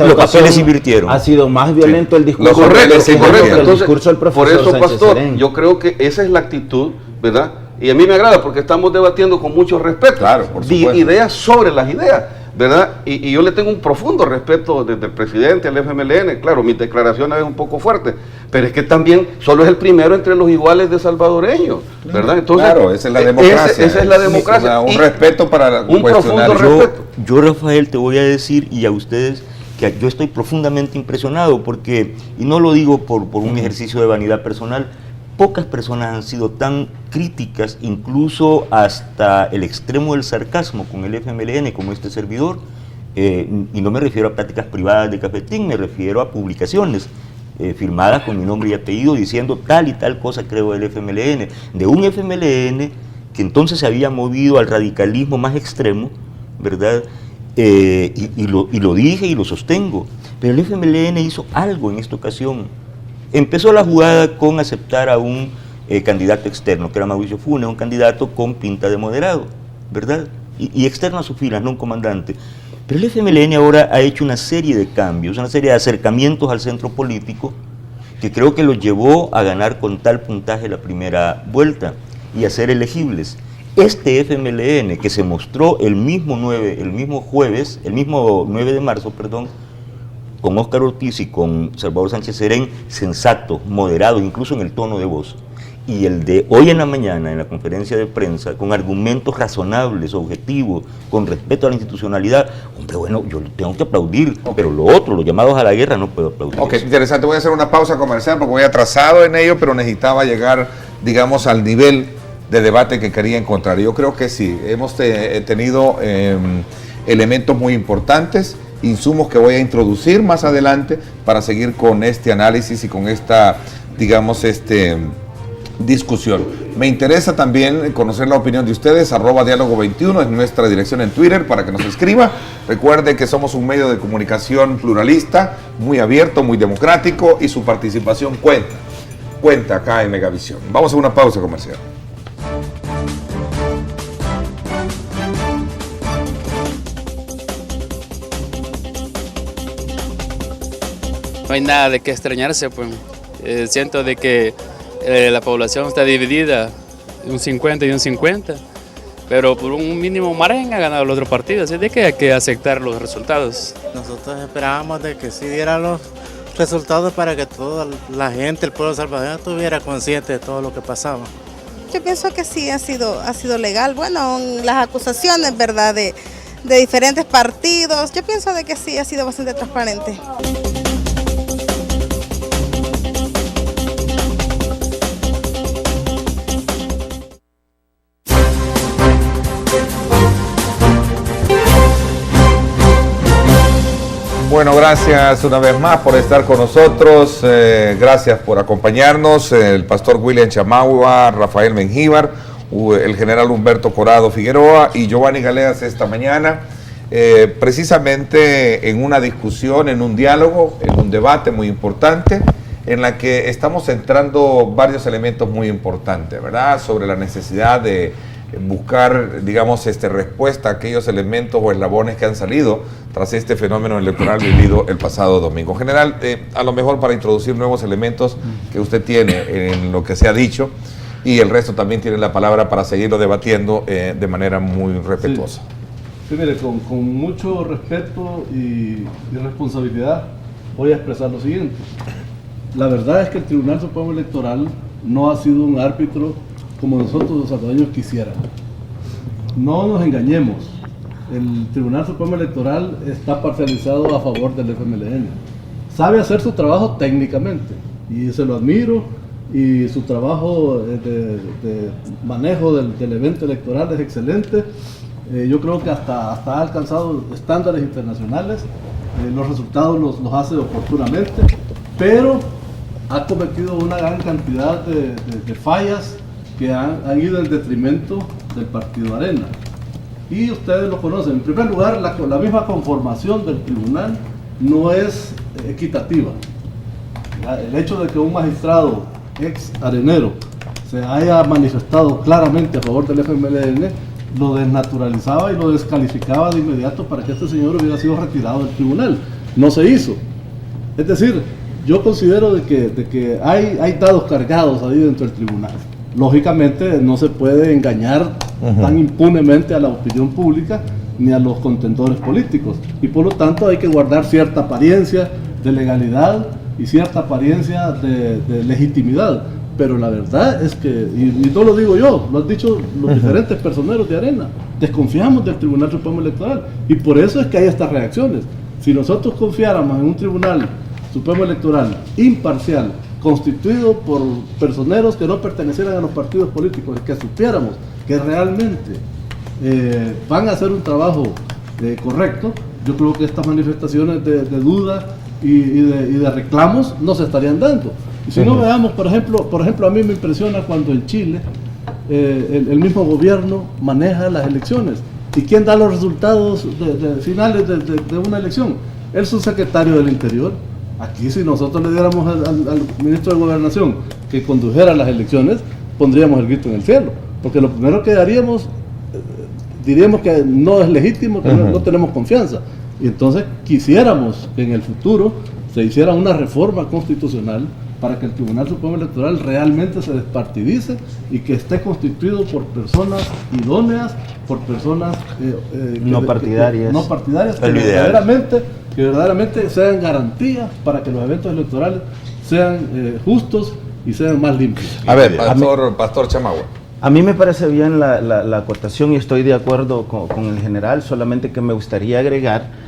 los papeles invirtieron. ha sido más violento el discurso. Correcto, que correcto. el discurso del Por profesor eso, Sánchez pastor, Serén. yo creo que esa es la actitud, ¿verdad? Y a mí me agrada porque estamos debatiendo con mucho respeto. Claro, por supuesto. Ideas sobre las ideas, ¿verdad? Y yo le tengo un profundo respeto desde el presidente al FMLN. Claro, mis declaraciones es un poco fuerte, pero es que también solo es el primero entre los iguales de salvadoreños, ¿verdad? Entonces, Claro, esa es la democracia. Esa es la democracia. O sea, un Y respeto para un cuestionar. profundo respeto. Yo, Rafael, te voy a decir, y a ustedes, que yo estoy profundamente impresionado porque, y no lo digo por un ejercicio de vanidad personal, pocas personas han sido tan críticas, incluso hasta el extremo del sarcasmo con el FMLN como este servidor, y no me refiero a prácticas privadas de cafetín, me refiero a publicaciones firmadas con mi nombre y apellido diciendo tal y tal cosa creo del FMLN, de un FMLN que entonces se había movido al radicalismo más extremo, ¿verdad? Y lo dije y lo sostengo, pero el FMLN hizo algo en esta ocasión. Empezó la jugada con aceptar a un candidato externo, que era Mauricio Funes, un candidato con pinta de moderado, ¿verdad? Y externo a sus filas, no un comandante. Pero el FMLN ahora ha hecho una serie de cambios, una serie de acercamientos al centro político, que creo que los llevó a ganar con tal puntaje la primera vuelta y a ser elegibles. Este FMLN, que se mostró el mismo 9 de marzo, con Óscar Ortiz y con Salvador Sánchez Serén, sensato, moderado, incluso en el tono de voz, y el de hoy en la mañana, en la conferencia de prensa, con argumentos razonables, objetivos, con respeto a la institucionalidad, hombre, bueno, yo tengo que aplaudir, pero lo otro, los llamados a la guerra, no puedo aplaudir. Ok, eso. interesante. Voy a hacer una pausa comercial porque voy atrasado en ello, pero necesitaba llegar, digamos, al nivel de debate que quería encontrar. Yo creo que sí, hemos tenido elementos muy importantes, insumos que voy a introducir más adelante para seguir con este análisis y con esta, digamos, discusión. Me interesa también conocer la opinión de ustedes, @diálogo21 es nuestra dirección en Twitter para que nos escriba. Recuerde que somos un medio de comunicación pluralista, muy abierto, muy democrático y su participación cuenta acá en Megavisión. Vamos a una pausa comercial. No hay nada de qué extrañarse, pues. Siento de que la población está dividida, un 50 y un 50, pero por un mínimo Maren ha ganado el otro partido, así de que hay que aceptar los resultados. Nosotros esperábamos de que sí dieran los resultados para que toda la gente, el pueblo salvadoreño, estuviera consciente de todo lo que pasaba. Yo pienso que sí ha sido legal. Bueno, las acusaciones, ¿verdad?, de diferentes partidos, yo pienso de que sí ha sido bastante transparente. Bueno, gracias una vez más por estar con nosotros, gracias por acompañarnos, el pastor William Chamagua, Rafael Mengíbar, el general Humberto Corado Figueroa y Giovanni Galeas esta mañana, precisamente en una discusión, en un diálogo, en un debate muy importante, en la que estamos centrando varios elementos muy importantes, ¿verdad?, sobre la necesidad de buscar, digamos, respuesta a aquellos elementos o eslabones que han salido tras este fenómeno electoral vivido el pasado domingo. General, a lo mejor para introducir nuevos elementos que usted tiene en lo que se ha dicho, y el resto también tiene la palabra para seguirlo debatiendo de manera muy respetuosa. Sí, mire, con mucho respeto y responsabilidad voy a expresar lo siguiente. La verdad es que el Tribunal Supremo Electoral no ha sido un árbitro como nosotros los salvadoreños quisiéramos. No nos engañemos, el Tribunal Supremo Electoral está parcializado a favor del FMLN. Sabe hacer su trabajo técnicamente y se lo admiro, y su trabajo de manejo del evento electoral es excelente. Yo creo que hasta ha alcanzado estándares internacionales, los resultados los hace oportunamente, pero ha cometido una gran cantidad de fallas que han ido en detrimento del Partido Arena. Y ustedes lo conocen. En primer lugar, la misma conformación del tribunal no es equitativa. El hecho de que un magistrado ex arenero se haya manifestado claramente a favor del FMLN lo desnaturalizaba y lo descalificaba de inmediato para que este señor hubiera sido retirado del tribunal. No se hizo. Es decir, yo considero de que hay dados cargados ahí dentro del tribunal. Lógicamente no se puede engañar tan impunemente a la opinión pública ni a los contendores políticos, y por lo tanto hay que guardar cierta apariencia de legalidad y cierta apariencia de legitimidad, pero la verdad es que, y no lo digo yo, lo han dicho los diferentes personeros de Arena, desconfiamos del Tribunal Supremo Electoral, y por eso es que hay estas reacciones. Si nosotros confiáramos en un Tribunal Supremo Electoral imparcial, constituido por personeros que no pertenecieran a los partidos políticos, que supiéramos que realmente van a hacer un trabajo correcto, yo creo que estas manifestaciones de duda y de reclamos no se estarían dando. Y si no, veamos, por ejemplo, a mí me impresiona cuando en Chile el mismo gobierno maneja las elecciones. ¿Y quién da los resultados finales de una elección? El subsecretario del Interior. Aquí, si nosotros le diéramos al ministro de Gobernación que condujera las elecciones, pondríamos el grito en el cielo, porque lo primero que haríamos, diríamos que no es legítimo, que no tenemos confianza, y entonces quisiéramos que en el futuro se hiciera una reforma constitucional para que el Tribunal Supremo Electoral realmente se despartidice y que esté constituido por personas idóneas, por personas no partidarias, que verdaderamente sean garantías para que los eventos electorales sean justos y sean más limpios. A ver, Pastor Chamagua. A mí me parece bien la acotación y estoy de acuerdo con el general, solamente que me gustaría agregar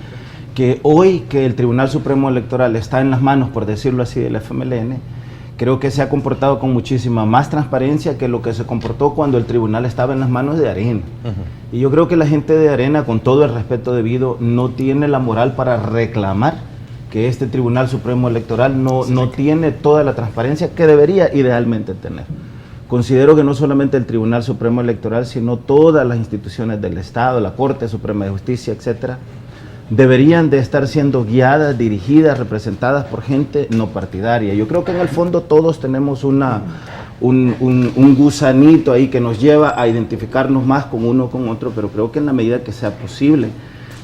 que hoy que el Tribunal Supremo Electoral está en las manos, por decirlo así, del FMLN, creo que se ha comportado con muchísima más transparencia que lo que se comportó cuando el tribunal estaba en las manos de Arena. Y yo creo que la gente de Arena, con todo el respeto debido, no tiene la moral para reclamar que este Tribunal Supremo Electoral no tiene toda la transparencia que debería idealmente tener. Considero que no solamente el Tribunal Supremo Electoral, sino todas las instituciones del Estado, la Corte Suprema de Justicia, etcétera, deberían de estar siendo guiadas, dirigidas, representadas por gente no partidaria. Yo creo que en el fondo todos tenemos un gusanito ahí que nos lleva a identificarnos más con uno con otro, pero creo que en la medida que sea posible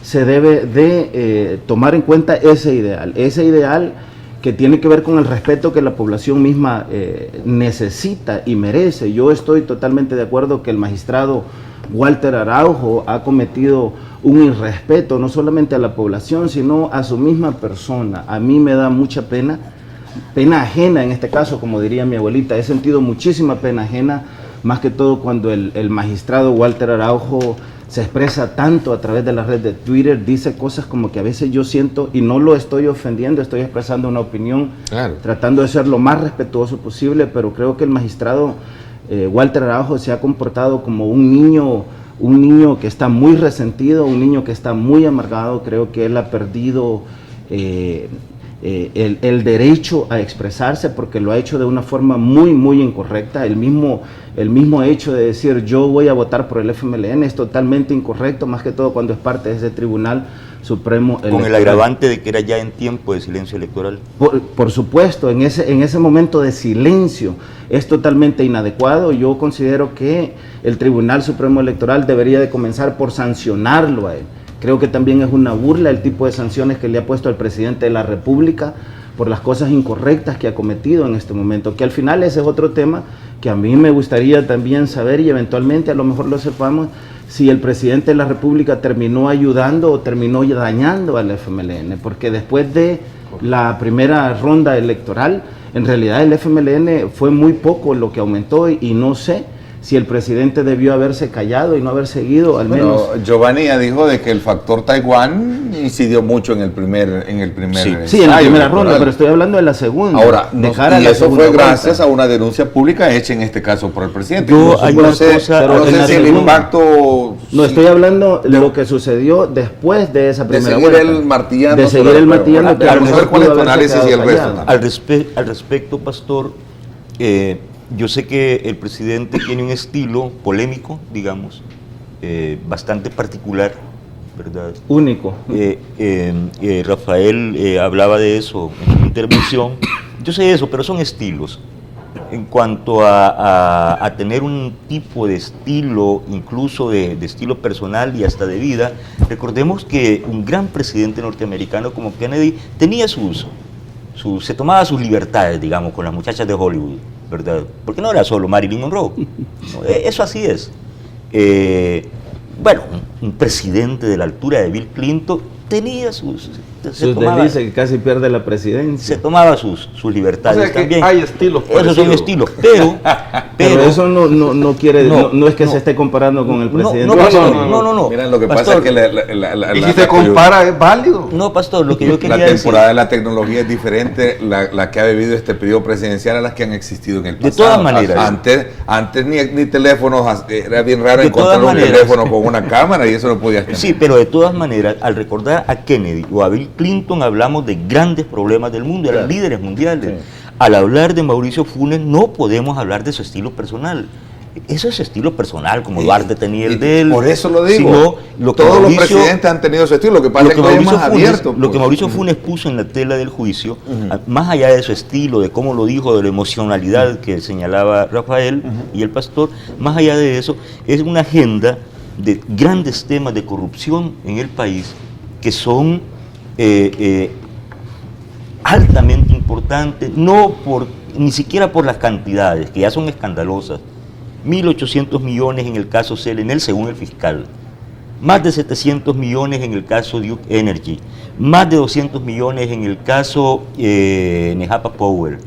se debe de tomar en cuenta ese ideal que tiene que ver con el respeto que la población misma necesita y merece. Yo estoy totalmente de acuerdo que el magistrado Walter Araujo ha cometido un irrespeto no solamente a la población, sino a su misma persona. A mí me da mucha pena ajena en este caso, como diría mi abuelita. He sentido muchísima pena ajena, más que todo cuando el magistrado Walter Araujo se expresa tanto a través de la red de Twitter, dice cosas como que a veces yo siento, y no lo estoy ofendiendo, estoy expresando una opinión, tratando de ser lo más respetuoso posible, pero creo que el magistrado Walter Araujo se ha comportado como un niño que está muy resentido, un niño que está muy amargado. Creo que él ha perdido el derecho a expresarse, porque lo ha hecho de una forma muy incorrecta. El mismo hecho de decir yo voy a votar por el FMLN es totalmente incorrecto, más que todo cuando es parte de ese Tribunal Supremo Electoral. Con el agravante de que era ya en tiempo de silencio electoral. Por supuesto, en ese momento de silencio es totalmente inadecuado. Yo considero que el Tribunal Supremo Electoral debería de comenzar por sancionarlo a él. Creo que también es una burla el tipo de sanciones que le ha puesto al presidente de la República por las cosas incorrectas que ha cometido en este momento, que al final ese es otro tema que a mí me gustaría también saber, y eventualmente a lo mejor lo sepamos, si el presidente de la República terminó ayudando o terminó dañando al FMLN, porque después de la primera ronda electoral, en realidad el FMLN fue muy poco lo que aumentó, y no sé si el presidente debió haberse callado y no haber seguido al menos. Giovanni ya dijo de que el factor Taiwán incidió mucho en el primer sí, en la primera ronda, pero estoy hablando de la segunda. Ahora, y eso fue gracias a una denuncia pública hecha en este caso por el presidente. No sé si el impacto... No, estoy hablando de lo que sucedió después de esa primera vuelta. De seguir el martillando. De seguir el martillando. Vamos a ver cuál es tu análisis y el resto. Al respecto, pastor, yo sé que el presidente tiene un estilo polémico, digamos, bastante particular, ¿verdad? Único. Rafael hablaba de eso en su intervención. Yo sé eso, pero son estilos. En cuanto a tener un tipo de estilo, incluso de estilo personal y hasta de vida, recordemos que un gran presidente norteamericano como Kennedy tenía se tomaba sus libertades, digamos, con las muchachas de Hollywood, ¿verdad? Porque no era solo Marilyn Monroe. Eso así es. Bueno, un presidente de la altura de Bill Clinton tenía sus deslices, que casi pierde la presidencia. Se tomaba sus libertades, o sea, también. Hay estilos. Esos son estilos, pero eso no quiere, no es que se esté comparando con el presidente. No. Mira, lo que pasa es que y si se compara es válido. No, pastor, lo que yo quería decir. La temporada de la tecnología es diferente, la que ha vivido este periodo presidencial a las que han existido en el pasado. De todas maneras. Antes ni teléfonos, era bien raro encontrar un teléfono con una cámara y eso no podía tener. Sí, pero de todas maneras, al recordar a Kennedy o a Bill Clinton, hablamos de grandes problemas del mundo, eran líderes mundiales. Sí. Al hablar de Mauricio Funes, no podemos hablar de su estilo personal. Eso es estilo personal, como Duarte tenía el de él. Por eso lo digo. Todos los presidentes han tenido su estilo, lo que pasa es que hoy es más abierto. Lo que Mauricio Funes puso en la tela del juicio, más allá de su estilo, de cómo lo dijo, de la emocionalidad que señalaba Rafael y el pastor, más allá de eso, es una agenda de grandes temas de corrupción en el país que son altamente importantes, ni siquiera por las cantidades, que ya son escandalosas. 1.800 millones en el caso Selenel, según el fiscal. Más de 700 millones en el caso Duke Energy. Más de 200 millones en el caso Nejapa Power.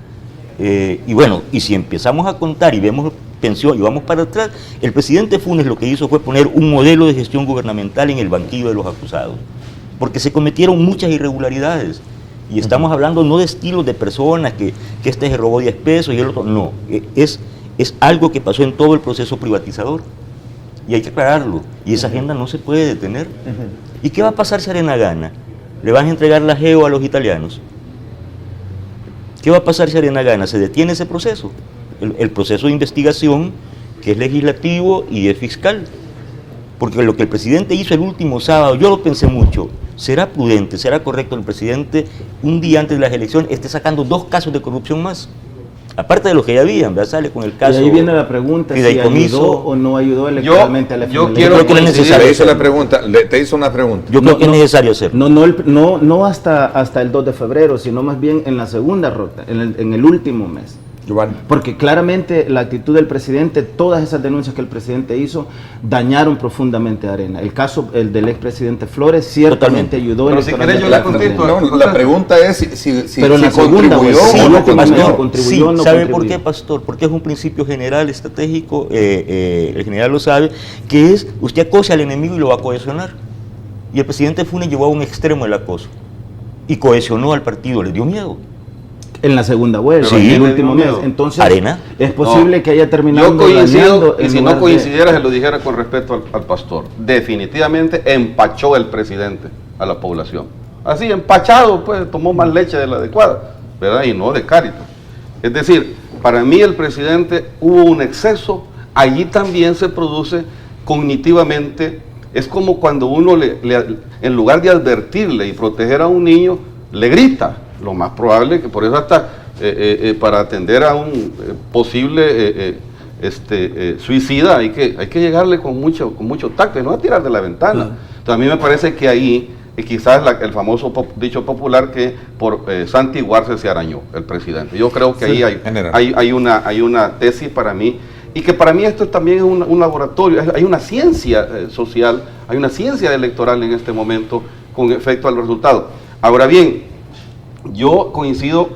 Y bueno, y si empezamos a contar y vemos pensión y vamos para atrás, el presidente Funes lo que hizo fue poner un modelo de gestión gubernamental en el banquillo de los acusados, porque se cometieron muchas irregularidades. Y estamos hablando no de estilos de personas, que este se robó 10 pesos y el otro, no, es algo que pasó en todo el proceso privatizador. Y hay que aclararlo, y esa agenda no se puede detener. ¿Y qué va a pasar si Arena gana? ¿Le van a entregar la GEO a los italianos? ¿Qué va a pasar si Arena gana? ¿Se detiene ese proceso? El proceso de investigación, que es legislativo y es fiscal. Porque lo que el presidente hizo el último sábado, yo lo pensé mucho, ¿será prudente, será correcto el presidente un día antes de las elecciones esté sacando 2 casos de corrupción más? aparte de los que ya habían, ¿verdad? Sale con el caso. Y ahí viene la pregunta, si ayudó o no ayudó electoralmente a la Yo quiero que te hizo la pregunta, te hizo una pregunta. Yo creo que es necesario hacerlo. No hasta el 2 de febrero, sino más bien en la segunda ruta, en el último mes. Porque claramente la actitud del presidente, todas esas denuncias que el presidente hizo, dañaron profundamente a Arena. El caso del expresidente Flores ciertamente ayudó. Pero si querés yo la contesto. No, la pregunta es si pero la contribuyó o no contribuyó. Sí, ¿sabe por qué, pastor? Porque es un principio general, estratégico, el general lo sabe, que es, usted acosa al enemigo y lo va a cohesionar. Y el presidente Funes llevó a un extremo el acoso y cohesionó al partido, le dio miedo. En la segunda vuelta, sí, en el último mes. Entonces, Arena. Es posible que haya terminado. Yo coincido, y si no coincidiera, se lo dijera con respeto al pastor. Definitivamente empachó el presidente a la población. Así, empachado, pues tomó más leche de la adecuada, ¿verdad? Y no de Cáritas. Es decir, para mí el presidente hubo un exceso, allí también se produce cognitivamente. Es como cuando uno en lugar de advertirle y proteger a un niño, le grita. Lo más probable que por eso hasta para atender a un posible suicida hay que llegarle con mucho tacto y no a tirar de la ventana. Entonces a mí me parece que ahí quizás el famoso dicho popular que por santiguarse se arañó el presidente. Yo creo que ahí hay una tesis para mí, y que para mí esto también es un laboratorio, hay una ciencia social, hay una ciencia electoral en este momento con efecto al resultado. Ahora bien, yo coincido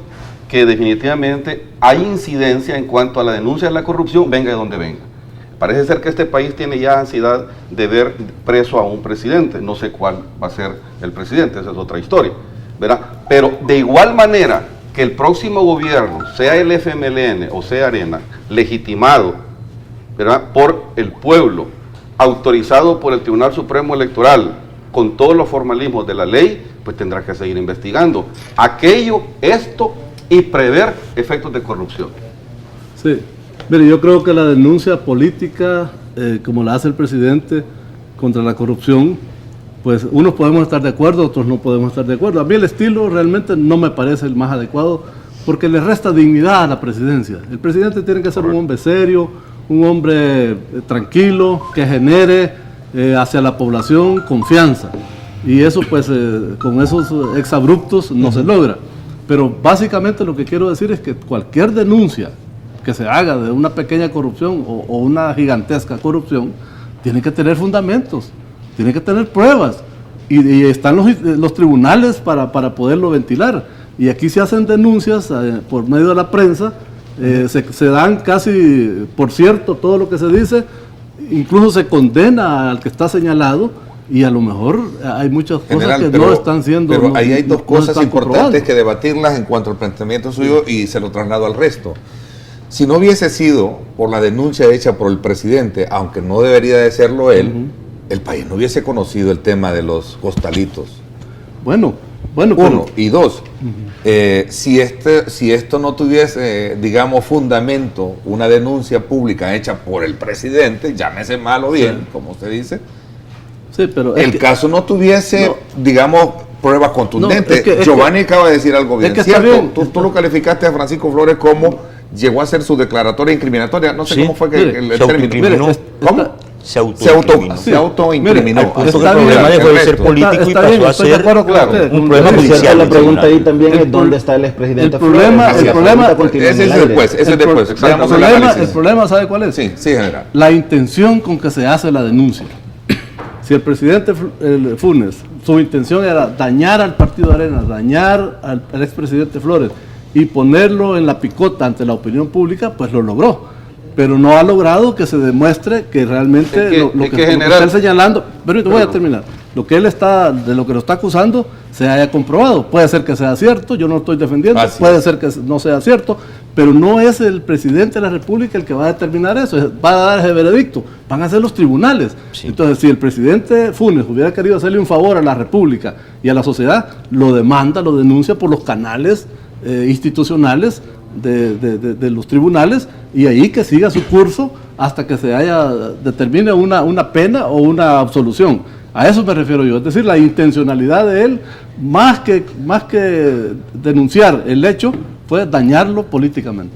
que definitivamente hay incidencia en cuanto a la denuncia de la corrupción, venga de donde venga. Parece ser que este país tiene ya ansiedad de ver preso a un presidente. No sé cuál va a ser el presidente, esa es otra historia, ¿verdad? Pero de igual manera que el próximo gobierno, sea el FMLN o sea Arena, legitimado, ¿verdad?, por el pueblo, autorizado por el Tribunal Supremo Electoral, con todos los formalismos de la ley, pues tendrá que seguir investigando esto y prever efectos de corrupción. Sí, mire, yo creo que la denuncia política, como la hace el presidente contra la corrupción, pues unos podemos estar de acuerdo, otros no podemos estar de acuerdo. A mí el estilo realmente no me parece el más adecuado, porque le resta dignidad a la presidencia. El presidente tiene que ser un hombre serio, un hombre tranquilo, que genere hacia la población confianza. Y eso pues con esos exabruptos no se logra. Pero básicamente lo que quiero decir es que cualquier denuncia que se haga de una pequeña corrupción o una gigantesca corrupción tiene que tener fundamentos, tiene que tener pruebas, y están los tribunales para poderlo ventilar. Y aquí se hacen denuncias por medio de la prensa, se dan casi por cierto todo lo que se dice, incluso se condena al que está señalado, y a lo mejor hay muchas cosas que no están siendo... Pero ahí hay dos cosas importantes que debatirlas en cuanto al planteamiento suyo, y se lo traslado al resto. Si no hubiese sido por la denuncia hecha por el presidente, aunque no debería de serlo él, el país no hubiese conocido el tema de los costalitos. Bueno, uno. Y dos, si esto no tuviese, digamos, fundamento, una denuncia pública hecha por el presidente, llámese mal o bien, como usted dice, sí, pero el caso no tuviese, digamos, pruebas contundentes. Giovanni acaba de decir algo bien cierto. Tú lo calificaste a Francisco Flores como llegó a hacer su declaratoria incriminatoria. No sé cómo fue que el término. ¿Cómo? Se autoincriminó. El problema dejó de ser político y pasó a ser un problema judicial. La pregunta ahí también es dónde está el expresidente Flores. El problema, ¿sabe cuál es? Sí, general. La intención con que se hace la denuncia. Si el presidente Funes, su intención era dañar al partido de Arena, dañar al expresidente Flores y ponerlo en la picota ante la opinión pública, pues lo logró. Pero no ha logrado que se demuestre que realmente lo que está señalando, pero voy a terminar, lo que lo está acusando se haya comprobado. Puede ser que sea cierto, yo no estoy defendiendo, puede ser que no sea cierto, pero no es el presidente de la República el que va a determinar eso, va a dar ese veredicto, van a ser los tribunales. Sí. Entonces, si el presidente Funes hubiera querido hacerle un favor a la República y a la sociedad, lo demanda, lo denuncia por los canales institucionales de los tribunales, y ahí que siga su curso hasta que se determine una pena o una absolución. A eso me refiero yo, es decir, la intencionalidad de él, más que denunciar el hecho, fue dañarlo políticamente.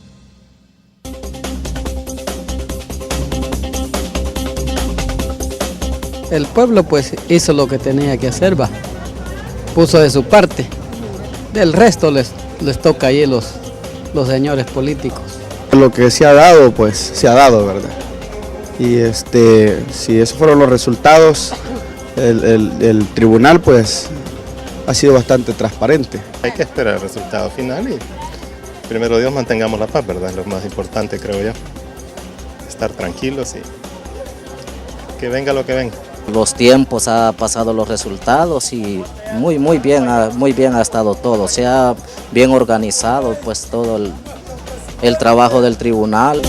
El pueblo pues hizo lo que tenía que hacer, va. Puso de su parte. Del resto les toca ahí los señores políticos. Lo que se ha dado, pues se ha dado, ¿verdad? Y si esos fueron los resultados, el tribunal pues ha sido bastante transparente. Hay que esperar el resultado final y primero Dios mantengamos la paz, ¿verdad? Lo más importante, creo yo. Estar tranquilos y que venga lo que venga. Los tiempos ha pasado los resultados y muy bien ha estado todo. Se ha bien organizado pues todo el trabajo del tribunal.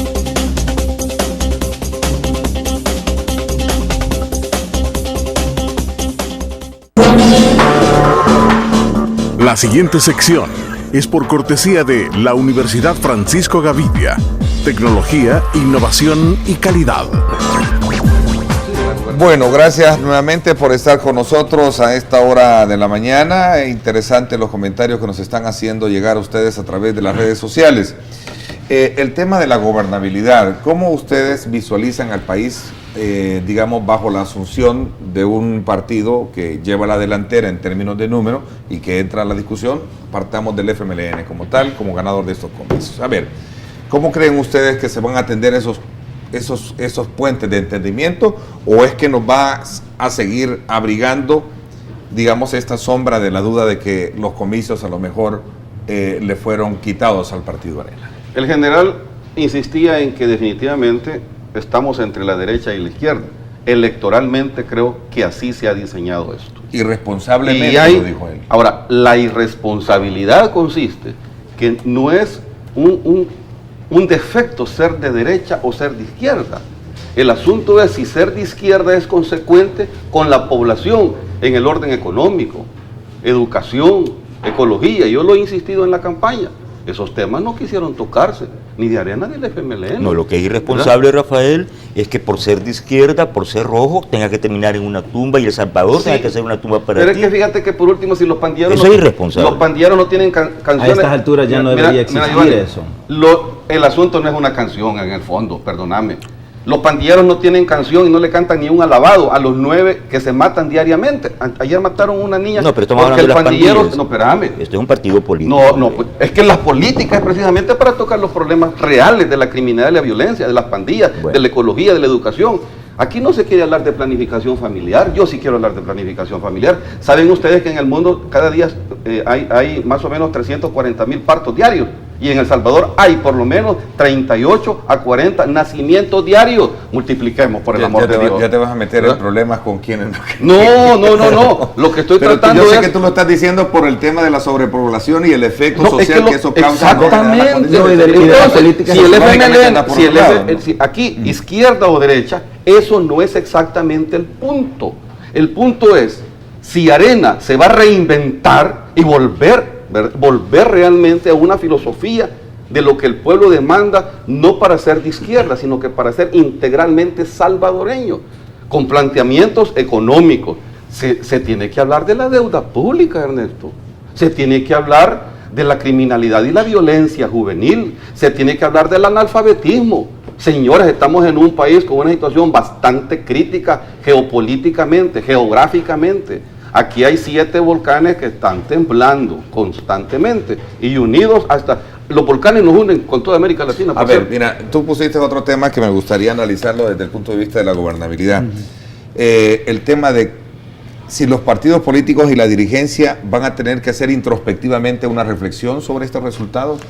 La siguiente sección es por cortesía de la Universidad Francisco Gavidia. Tecnología, innovación y calidad. Bueno, gracias nuevamente por estar con nosotros a esta hora de la mañana. Interesantes los comentarios que nos están haciendo llegar a ustedes a través de las redes sociales. El tema de la gobernabilidad, ¿cómo ustedes visualizan al país, digamos, bajo la asunción de un partido que lleva la delantera en términos de número y que entra a la discusión? Partamos del FMLN como tal, como ganador de estos comicios. A ver, ¿cómo creen ustedes que se van a atender esos puentes de entendimiento, o es que nos va a seguir abrigando, digamos, esta sombra de la duda de que los comicios a lo mejor le fueron quitados al partido Arena? El general insistía en que definitivamente estamos entre la derecha y la izquierda. Electoralmente creo que así se ha diseñado esto. Irresponsablemente, lo dijo él. Ahora, la irresponsabilidad consiste que no es un defecto ser de derecha o ser de izquierda. El asunto es si ser de izquierda es consecuente con la población en el orden económico, educación, ecología. Yo lo he insistido en la campaña. Esos temas no quisieron tocarse, ni de Arena ni del FMLN. No, lo que es irresponsable, ¿verdad, Rafael, es que por ser de izquierda, por ser rojo, tenga que terminar en una tumba y El Salvador tenga que ser una tumba para ti. Pero es que fíjate que por último, si los pandilleros... Eso es irresponsable. Los pandilleros no tienen canciones... A estas alturas ya no debería existir eso. El asunto no es una canción en el fondo, perdóname. Los pandilleros no tienen canción y no le cantan ni un alabado a los 9 que se matan diariamente. Ayer mataron una niña. No, pero estamos hablando de las pandillas. No, espérame. Este es un partido político. No, pues, es que la política es precisamente para tocar los problemas reales de la criminalidad y la violencia, de las pandillas, de la ecología, de la educación. Aquí no se quiere hablar de planificación familiar. Yo sí quiero hablar de planificación familiar. Saben ustedes que en el mundo cada día hay más o menos 340,000 partos diarios. Y en El Salvador hay por lo menos 38 a 40 nacimientos diarios. Multipliquemos, por el amor de Dios. Ya te vas a meter en problemas con quienes... No. Lo que estoy tratando yo sé es... que tú lo estás diciendo por el tema de la sobrepoblación y el efecto social que eso causa. Exactamente. Aquí, izquierda o derecha, eso no es exactamente el punto. El punto es, si Arena se va a reinventar y volver realmente a una filosofía de lo que el pueblo demanda, no para ser de izquierda, sino que para ser integralmente salvadoreño, con planteamientos económicos. Se tiene que hablar de la deuda pública, Ernesto. Se tiene que hablar de la criminalidad y la violencia juvenil. Se tiene que hablar del analfabetismo. Señores, estamos en un país con una situación bastante crítica geopolíticamente, geográficamente. Aquí hay 7 volcanes que están temblando constantemente y unidos hasta... Los volcanes nos unen con toda América Latina. A ver, mira, tú pusiste otro tema que me gustaría analizarlo desde el punto de vista de la gobernabilidad. El tema de si los partidos políticos y la dirigencia van a tener que hacer introspectivamente una reflexión sobre estos resultados.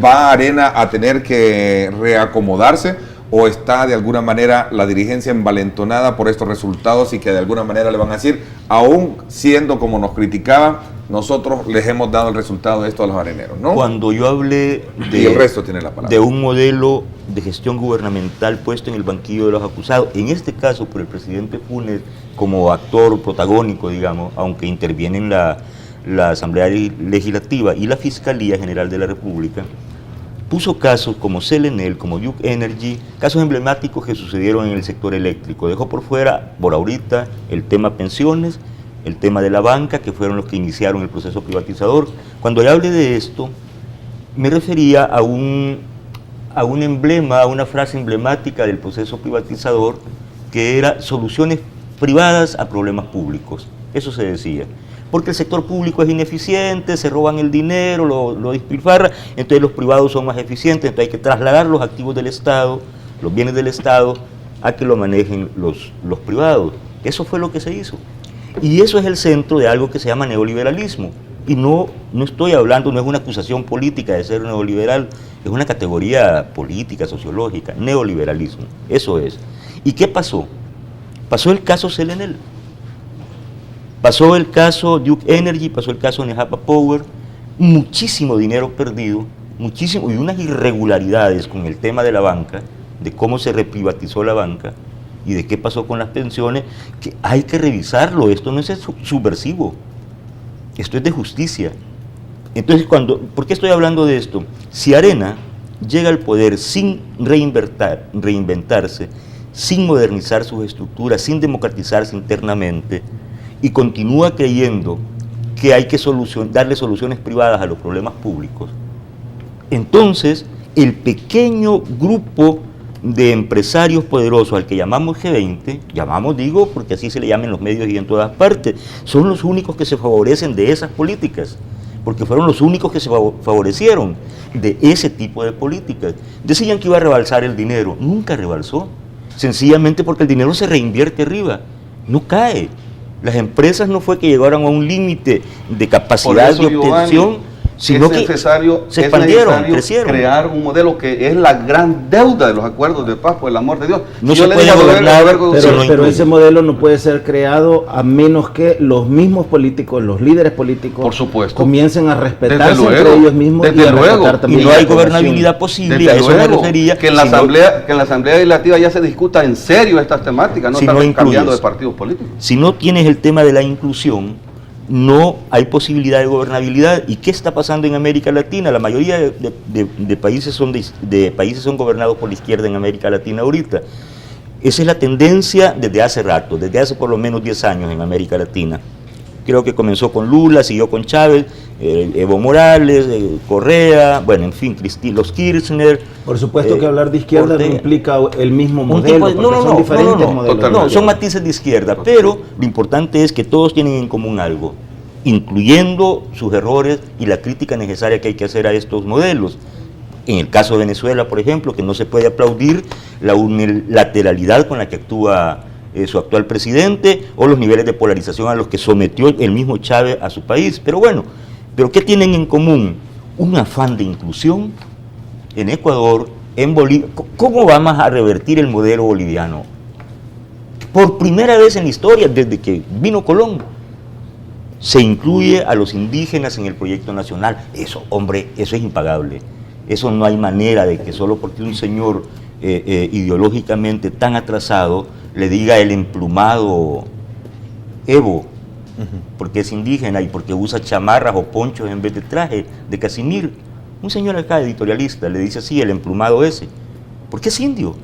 ¿Va Arena a tener que reacomodarse? ¿O está de alguna manera la dirigencia envalentonada por estos resultados y que de alguna manera le van a decir, aún siendo como nos criticaban, nosotros les hemos dado el resultado de esto a los areneros, ¿no? Cuando yo hablé y el resto tiene la palabra, de un modelo de gestión gubernamental puesto en el banquillo de los acusados, en este caso por el presidente Funes como actor protagónico, digamos, aunque interviene en la Asamblea Legislativa y la Fiscalía General de la República, puso casos como Selenel, como Duke Energy, casos emblemáticos que sucedieron en el sector eléctrico. Dejó por fuera, por ahorita, el tema pensiones, el tema de la banca, que fueron los que iniciaron el proceso privatizador. Cuando yo hablé de esto, me refería a un emblema, a una frase emblemática del proceso privatizador, que era soluciones privadas a problemas públicos. Eso se decía. Porque el sector público es ineficiente, se roban el dinero, lo despilfarra, entonces los privados son más eficientes, entonces hay que trasladar los activos del Estado, los bienes del Estado, a que lo manejen los privados. Eso fue lo que se hizo. Y eso es el centro de algo que se llama neoliberalismo. Y no estoy hablando, no es una acusación política de ser neoliberal, es una categoría política, sociológica, neoliberalismo. Eso es. ¿Y qué pasó? Pasó el caso Selenel. Pasó el caso Duke Energy, pasó el caso Nejapa Power, muchísimo dinero perdido, muchísimo, y unas irregularidades con el tema de la banca, de cómo se reprivatizó la banca y de qué pasó con las pensiones, que hay que revisarlo. Esto no es subversivo, esto es de justicia. Entonces, ¿por qué estoy hablando de esto? Si Arena llega al poder sin reinventarse, sin modernizar sus estructuras, sin democratizarse internamente, y continúa creyendo que hay que darle soluciones privadas a los problemas públicos, entonces el pequeño grupo de empresarios poderosos al que llamamos G20, digo porque así se le llama en los medios y en todas partes, son los únicos que se favorecen de esas políticas, porque fueron los únicos que se favorecieron de ese tipo de políticas. Decían que iba a rebalsar el dinero, nunca rebalsó, sencillamente porque el dinero se reinvierte arriba, no cae. Las empresas no fue que llegaron a un límite de capacidad de obtención, sino que se expandieron, crecieron. Crear un modelo que es la gran deuda de los acuerdos de paz, por el amor de Dios. No se puede gobernar, pero ese modelo no puede ser creado a menos que los mismos políticos, los líderes políticos, por supuesto, comiencen a respetarse entre ellos mismos y a respetar también. Y no hay gobernabilidad posible, a eso me refería. Que en la Asamblea Legislativa ya se discuta en serio estas temáticas, no están cambiando de partidos políticos. Si no tienes el tema de la inclusión, no hay posibilidad de gobernabilidad. ¿Y qué está pasando en América Latina? La mayoría de países son gobernados por la izquierda en América Latina ahorita. Esa es la tendencia desde hace rato, desde hace por lo menos 10 años en América Latina. Creo que comenzó con Lula, siguió con Chávez, Evo Morales, Correa, bueno, en fin, los Kirchner. Por supuesto que hablar de izquierda no implica el mismo modelo, son diferentes modelos. No, son matices de izquierda, pero lo importante es que todos tienen en común algo, incluyendo sus errores y la crítica necesaria que hay que hacer a estos modelos. En el caso de Venezuela, por ejemplo, que no se puede aplaudir la unilateralidad con la que actúa su actual presidente, o los niveles de polarización a los que sometió el mismo Chávez a su país. Pero bueno, ¿pero qué tienen en común? Un afán de inclusión. En Ecuador, en Bolivia, ¿cómo vamos a revertir el modelo boliviano? Por primera vez en la historia, desde que vino Colón, se incluye a los indígenas en el proyecto nacional. Eso, hombre, eso es impagable. Eso no hay manera de que solo porque un señor ideológicamente tan atrasado le diga el emplumado Evo, porque es indígena y porque usa chamarras o ponchos en vez de traje de casimir. Un señor acá, editorialista, le dice así, el emplumado ese, porque es indio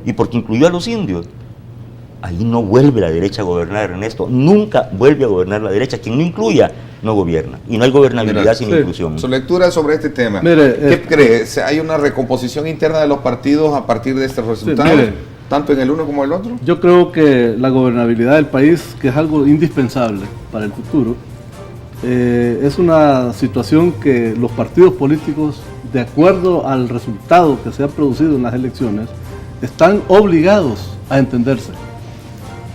y porque incluyó a los indios. Ahí no vuelve la derecha a gobernar, Ernesto, nunca vuelve a gobernar la derecha. Quien no incluya, no gobierna, y no hay gobernabilidad sin inclusión. Su lectura sobre este tema, ¿qué cree? ¿Hay una recomposición interna de los partidos a partir de este resultado? Tanto en el uno como en el otro. Yo creo que la gobernabilidad del país, que es algo indispensable para el futuro, es una situación que los partidos políticos, de acuerdo al resultado que se ha producido en las elecciones, están obligados a entenderse.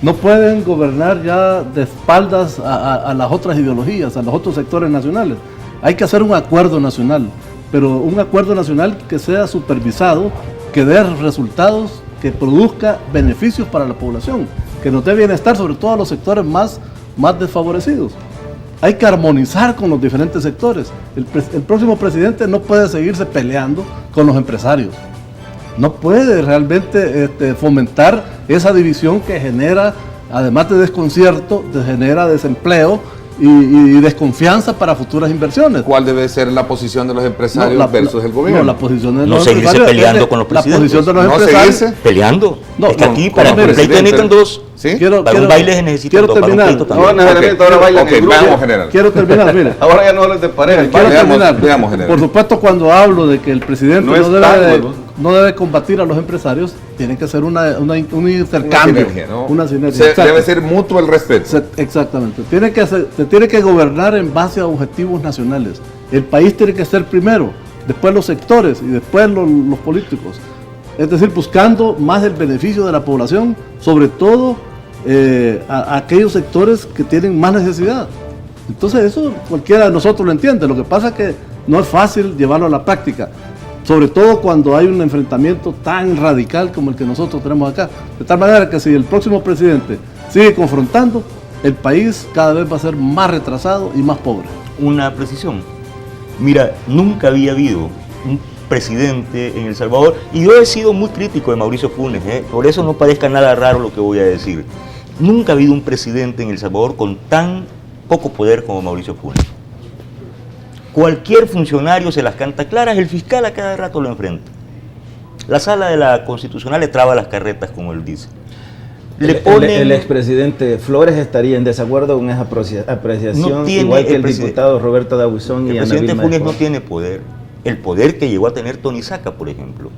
No pueden gobernar ya de espaldas a las otras ideologías, a los otros sectores nacionales. Hay que hacer un acuerdo nacional, pero un acuerdo nacional que sea supervisado, que dé resultados, que produzca beneficios para la población, que nos dé bienestar, sobre todo a los sectores más desfavorecidos. Hay que armonizar con los diferentes sectores. El próximo presidente no puede seguirse peleando con los empresarios. No puede realmente fomentar esa división que genera, además de desconcierto, genera desempleo y desconfianza para futuras inversiones. ¿Cuál debe ser la posición de los empresarios versus el gobierno? No, la posición de no los seguirse empresarios peleando con los presidentes. La posición de los empresarios. ¿Peleando? No, es que aquí para el pleito necesitan dos. ¿Sí? Para un baile se necesita quiero todo, para un terminar. pleito también. Ahora necesariamente ahora bailan en grupo. Veamos, general. Quiero terminar, mire. Ahora ya no hablan de pareja. Quiero terminar. Veamos, general. Por supuesto, cuando hablo de que el presidente No es no debe combatir a los empresarios, tiene que ser un intercambio, sinergia, ¿no? una sinergia. Debe ser mutuo el respeto. Exactamente. Se tiene que gobernar en base a objetivos nacionales. El país tiene que ser primero, después los sectores y después los políticos. Es decir, buscando más el beneficio de la población, sobre todo a aquellos sectores que tienen más necesidad. Entonces eso cualquiera de nosotros lo entiende. Lo que pasa es que no es fácil llevarlo a la práctica, sobre todo cuando hay un enfrentamiento tan radical como el que nosotros tenemos acá. De tal manera que si el próximo presidente sigue confrontando, el país cada vez va a ser más retrasado y más pobre. Una precisión. Mira, nunca había habido un presidente en El Salvador, y yo he sido muy crítico de Mauricio Funes, por eso no parezca nada raro lo que voy a decir. Nunca ha habido un presidente en El Salvador con tan poco poder como Mauricio Funes. Cualquier funcionario se las canta claras, el fiscal a cada rato lo enfrenta. La sala de la Constitucional le traba las carretas, como él dice. El expresidente Flores estaría en desacuerdo con esa apreciación, igual que el diputado Roberto Dawson y Ana Vilma. El presidente Funes no tiene poder. El poder que llegó a tener Tony Saca, por ejemplo,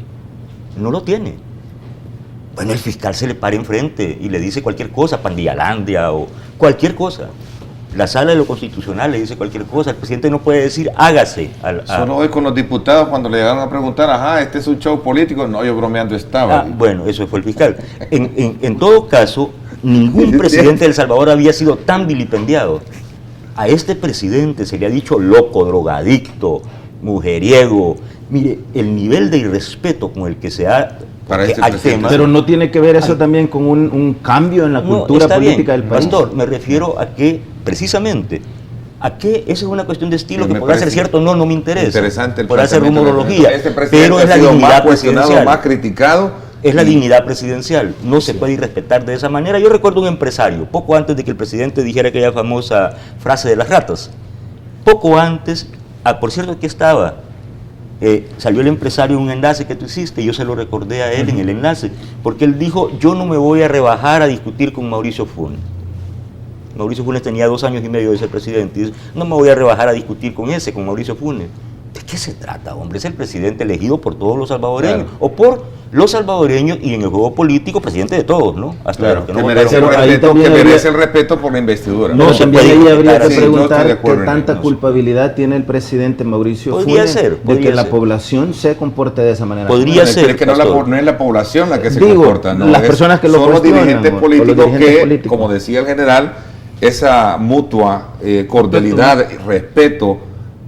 no lo tiene. Bueno, el fiscal se le para enfrente y le dice cualquier cosa, Pandialandia o cualquier cosa. La sala de lo constitucional le dice cualquier cosa. El presidente no puede decir hágase. Solo hoy con los diputados cuando le llegaron a preguntar, ajá, este es un show político. No, yo bromeando estaba. Bueno, eso fue el fiscal. En todo caso, ningún presidente de El Salvador había sido tan vilipendiado. A este presidente se le ha dicho loco, drogadicto, mujeriego. Mire, el nivel de irrespeto con el que se ha... Pero no tiene que ver eso también con un cambio en la cultura política del país. Pastor, me refiero a que, precisamente, esa es una cuestión de estilo que podrá ser cierto o no, no me interesa. Interesante el podrá ser rumorología, pero es la dignidad presidencial. Más criticado. Es la dignidad presidencial, no se puede irrespetar de esa manera. Yo recuerdo un empresario, poco antes de que el presidente dijera aquella famosa frase de las ratas, poco antes, por cierto, aquí estaba, salió el empresario en un enlace que tú hiciste, y yo se lo recordé a él en el enlace, porque él dijo, yo no me voy a rebajar a discutir con Mauricio Funes. Mauricio Funes tenía 2 años y medio de ser presidente, y dice, no me voy a rebajar a discutir con Mauricio Funes. ¿De qué se trata, hombre? Es el presidente elegido por todos los salvadoreños, o por los salvadoreños, y en el juego político, presidente de todos, ¿no? Hasta que merece el respeto por la investidura. No, también ahí habría que preguntar qué tanta culpabilidad tiene el presidente Mauricio Funes de que la población se comporte de esa manera. Podría ser. Es que no es la población la que se comporta, ¿no? Las personas que lo son los dirigentes políticos que, políticos. como decía el general, esa mutua cordialidad, respeto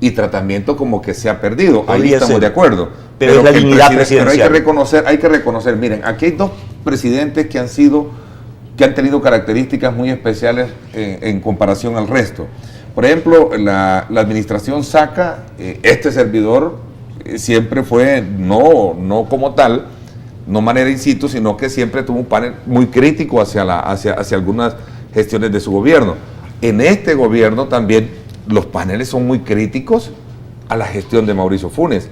y tratamiento como que se ha perdido. Ahí estamos de acuerdo. Pero es la dignidad presidencial. Pero hay que reconocer, miren, aquí hay 2 presidentes que han tenido características muy especiales en comparación al resto. Por ejemplo, la administración Saca, este servidor siempre fue, no como tal, no manera in situ, sino que siempre tuvo un panel muy crítico hacia algunas gestiones de su gobierno. En este gobierno también los paneles son muy críticos a la gestión de Mauricio Funes.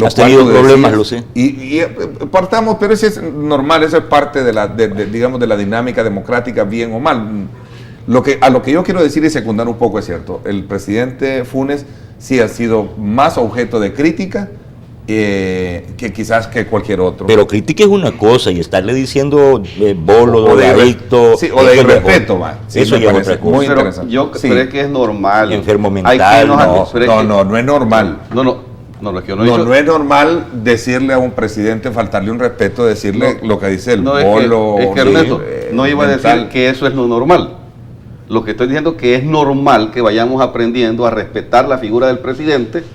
Has tenido problemas, lo sé. Y partamos, pero eso es normal, eso es parte de la dinámica democrática, bien o mal. A lo que yo quiero decir y secundar un poco es cierto. El presidente Funes sí ha sido más objeto de crítica que quizás que cualquier otro. Pero crítica es una cosa, y estarle diciendo bolo, o de adicto, o de irrespeto, eso ya es otra cosa. Muy interesante. Yo creo que es normal. Enfermo mental. No es normal. No es normal decirle a un presidente, faltarle un respeto, decirle lo que dice el bolo. Es que Ernesto, no iba a decir que eso es lo normal. Lo que estoy diciendo es que es normal que vayamos aprendiendo a respetar la figura del presidente,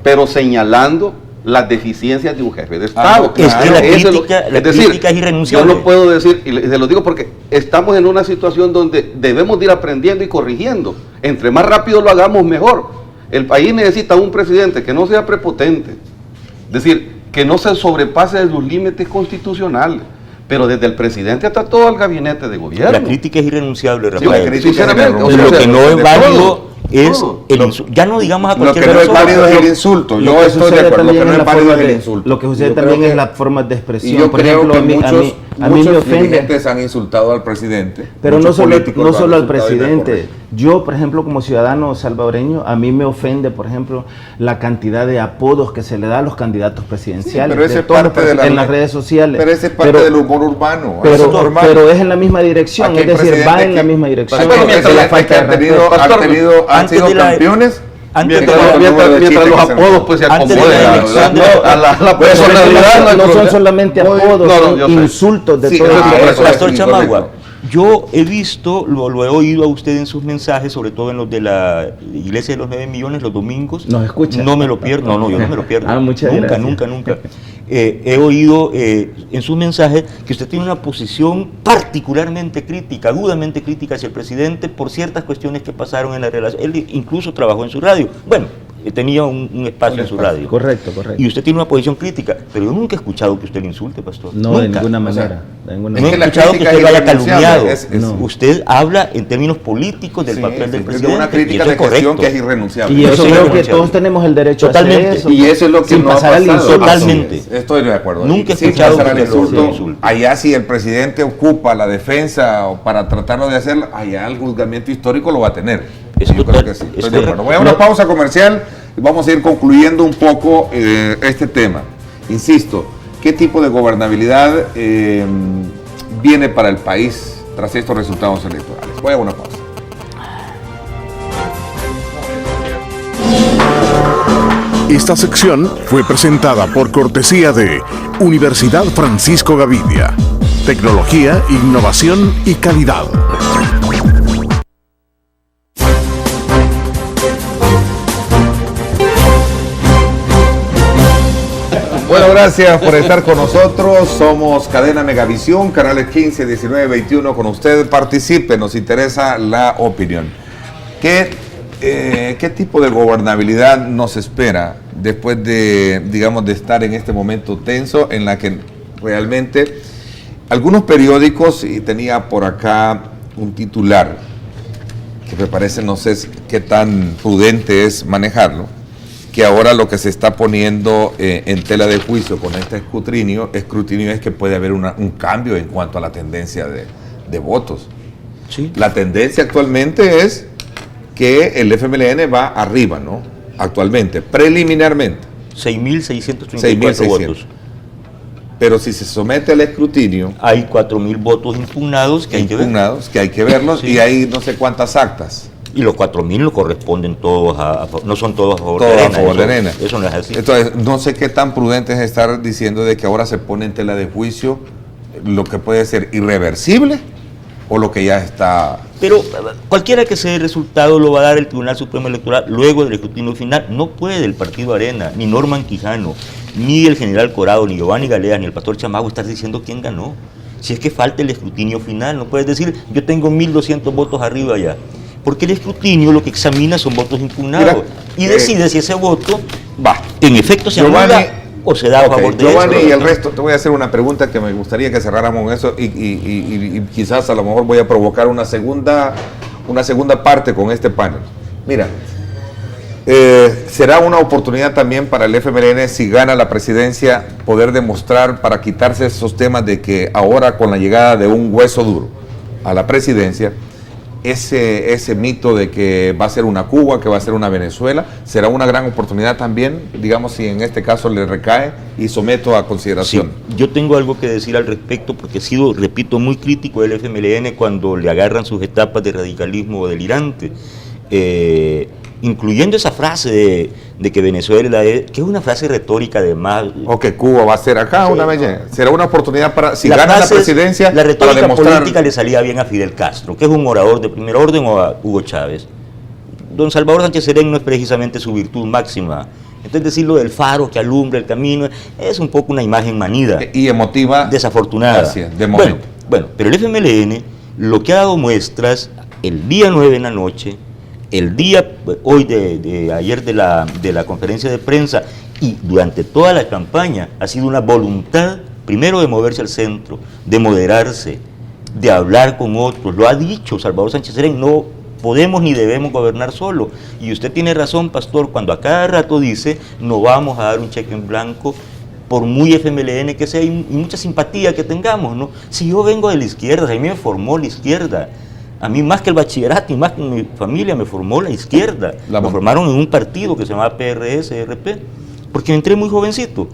pero señalando las deficiencias de un jefe de Estado. Es que la crítica es irrenunciable. Yo lo puedo decir, y se lo digo porque estamos en una situación donde debemos de ir aprendiendo y corrigiendo. Entre más rápido lo hagamos, mejor. El país necesita un presidente que no sea prepotente, es decir, que no se sobrepase de sus límites constitucionales, pero desde el presidente hasta todo el gabinete de gobierno. La crítica es irrenunciable, Rafael. Sinceramente, lo que no es válido es el insulto. Ya no digamos a cualquier persona. Lo que no es válido es el insulto. Yo estoy de acuerdo. Lo que no es válido es el insulto. Lo que sucede también es la forma de expresión. Yo creo que A mí me muchos ofende. dirigentes han insultado al presidente. Pero no muchos solo, políticos no lo han solo al insultado y le han presidente. corregido. Yo, por ejemplo, como ciudadano salvadoreño, a mí me ofende, por ejemplo, la cantidad de apodos que se le da a los candidatos presidenciales. pero ese de es todos los parte de en las redes sociales. Pero ese es parte del humor urbano. Eso es normal. Pero es en la misma dirección, Aquí es hay decir, va presidentes en la misma dirección. Pastor, Esa es la falta de respeto. han sido campeones. Mientras los apodos pues se acomoden a la personalidad. No son solamente apodos, son insultos de todo tipo. Pastor Chamagua, yo he visto, lo he oído a usted en sus mensajes, sobre todo en los de la Iglesia de los 9 millones los domingos. ¿Nos escucha? No me lo pierdo, yo no me lo pierdo. Muchas gracias. Nunca. He oído en sus mensajes que usted tiene una posición particularmente crítica, agudamente crítica hacia el presidente por ciertas cuestiones que pasaron en la relación. Él incluso trabajó en su radio. Bueno, tenía un espacio en su radio. Correcto. Y usted tiene una posición crítica, pero yo nunca he escuchado que usted le insulte, pastor. No, nunca. de ninguna manera. No he escuchado que usted lo haya calumniado. Usted habla en términos políticos del papel del presidente. De una crítica de gestión que es irrenunciable. Y eso creo que todos tenemos el derecho a hacer eso. Y eso es lo que sin no ha pasar al pasado. insulto. Totalmente. Estoy de acuerdo. Nunca he Sin escuchado pasar al que lo insulto. Allá si el presidente ocupa la defensa o para tratarlo de hacer, allá el juzgamiento histórico lo va a tener. Yo creo que sí. Estoy de acuerdo. Voy a una pausa comercial y vamos a ir concluyendo un poco este tema. Insisto, ¿qué tipo de gobernabilidad viene para el país tras estos resultados electorales? Voy a una pausa. Esta sección fue presentada por cortesía de Universidad Francisco Gavidia. Tecnología, innovación y calidad. Bueno, gracias por estar con nosotros. Somos Cadena Megavisión, canales 15, 19, 21. Con usted participe, nos interesa la opinión. ¿Qué tipo de gobernabilidad nos espera después de, digamos, de estar en este momento tenso en la que realmente algunos periódicos, y tenía por acá un titular que me parece, no sé qué tan prudente es manejarlo, que ahora lo que se está poniendo en tela de juicio con este escrutinio es que puede haber un cambio en cuanto a la tendencia de votos. Sí. La tendencia actualmente es que el FMLN va arriba, ¿no? Actualmente, preliminarmente. 6.634 votos. Pero si se somete al escrutinio... Hay 4.000 votos impugnados que hay que verlos, sí. Y hay no sé cuántas actas. Y los 4.000 no corresponden todos no son todos a favor Todo de Arena. a favor de Arena. Eso no es así. Entonces, no sé qué tan prudente es estar diciendo de que ahora se pone en tela de juicio lo que puede ser irreversible o lo que ya está... Pero cualquiera que sea el resultado lo va a dar el Tribunal Supremo Electoral luego del escrutinio final. No puede el Partido Arena, ni Norman Quijano, ni el general Corado, ni Giovanni Galeas, ni el pastor Chamagua estar diciendo quién ganó. Si es que falta el escrutinio final, no puedes decir yo tengo 1.200 votos arriba ya. Porque el escrutinio lo que examina son votos impugnados. Y decide si ese voto va, en efecto se anula o se da a favor de Giovanni eso. Y el resto, te voy a hacer una pregunta que me gustaría que cerráramos con eso y quizás a lo mejor voy a provocar una segunda parte con este panel. Mira, será una oportunidad también para el FMLN, si gana la presidencia, poder demostrar, para quitarse esos temas de que ahora con la llegada de un hueso duro a la presidencia, ese mito de que va a ser una Cuba, que va a ser una Venezuela, será una gran oportunidad también, digamos, si en este caso le recae, y someto a consideración. Sí, yo tengo algo que decir al respecto porque he sido, repito, muy crítico del FMLN cuando le agarran sus etapas de radicalismo delirante, incluyendo esa frase de que Venezuela que es una frase retórica además. O que Cuba va a ser acá, sí, una belleza. Será una oportunidad para, si gana la presidencia, la retórica para demostrar... política le salía bien a Fidel Castro, que es un orador de primer orden, o a Hugo Chávez. Don Salvador Sánchez Serén no es precisamente su virtud máxima. Entonces decirlo del faro que alumbra el camino es un poco una imagen manida. Y emotiva. Desafortunada. Gracias, de momento. Bueno, pero el FMLN lo que ha dado muestras el día 9 en la noche, el día hoy de ayer de la conferencia de prensa y durante toda la campaña ha sido una voluntad primero de moverse al centro, de moderarse, de hablar con otros. Lo ha dicho Salvador Sánchez Serén, no podemos ni debemos gobernar solo. Y usted tiene razón, pastor, cuando a cada rato dice no vamos a dar un cheque en blanco por muy FMLN que sea y mucha simpatía que tengamos, ¿no? Si yo vengo de la izquierda, a mí me formó la izquierda. A mí más que el bachillerato y más que mi familia me formó la izquierda. Me formaron en un partido que se llamaba PRS, RP, porque entré muy jovencito.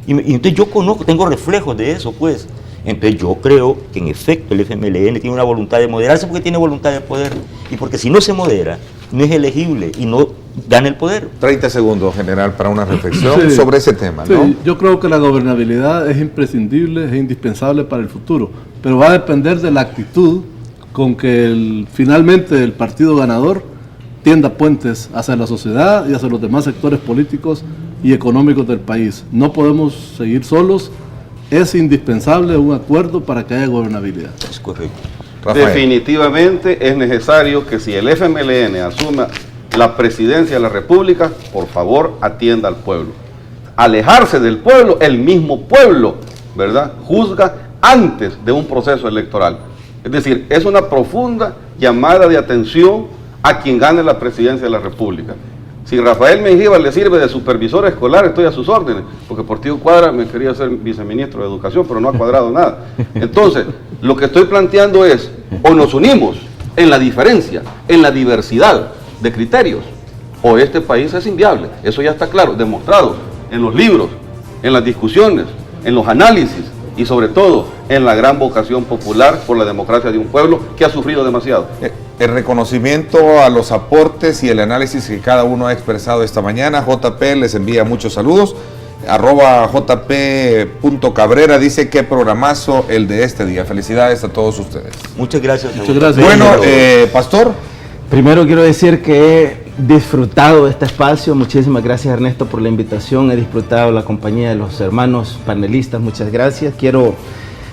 Y entonces yo conozco, tengo reflejos de eso, pues. Entonces yo creo que en efecto el FMLN tiene una voluntad de moderarse porque tiene voluntad de poder. Y porque si no se modera, no es elegible y no gana el poder. 30 segundos, general, para una reflexión sobre ese tema, ¿no? Sí, yo creo que la gobernabilidad es imprescindible, es indispensable para el futuro, pero va a depender de la actitud con que finalmente el partido ganador tienda puentes hacia la sociedad y hacia los demás sectores políticos y económicos del país. No podemos seguir solos, es indispensable un acuerdo para que haya gobernabilidad. Es correcto. Rafael. Definitivamente es necesario que si el FMLN asuma la presidencia de la República, por favor atienda al pueblo. Alejarse del pueblo, el mismo pueblo, ¿verdad?, juzga antes de un proceso electoral. Es decir, es una profunda llamada de atención a quien gane la presidencia de la República. Si Rafael Mengíbar le sirve de supervisor escolar, estoy a sus órdenes, porque Portillo Cuadra me quería ser viceministro de Educación, pero no ha cuadrado nada. Entonces, lo que estoy planteando es, o nos unimos en la diferencia, en la diversidad de criterios, o este país es inviable. Eso ya está claro, demostrado en los libros, en las discusiones, en los análisis y sobre todo en la gran vocación popular por la democracia de un pueblo que ha sufrido demasiado. El reconocimiento a los aportes y el análisis que cada uno ha expresado esta mañana. JP les envía muchos saludos. @jp.cabrera dice: qué programazo el de este día. Felicidades a todos ustedes. Muchas gracias. Muchas gracias. Bueno, Pastor. Primero quiero decir que he disfrutado de este espacio. Muchísimas gracias, Ernesto, por la invitación. He disfrutado la compañía de los hermanos panelistas. Muchas gracias. Quiero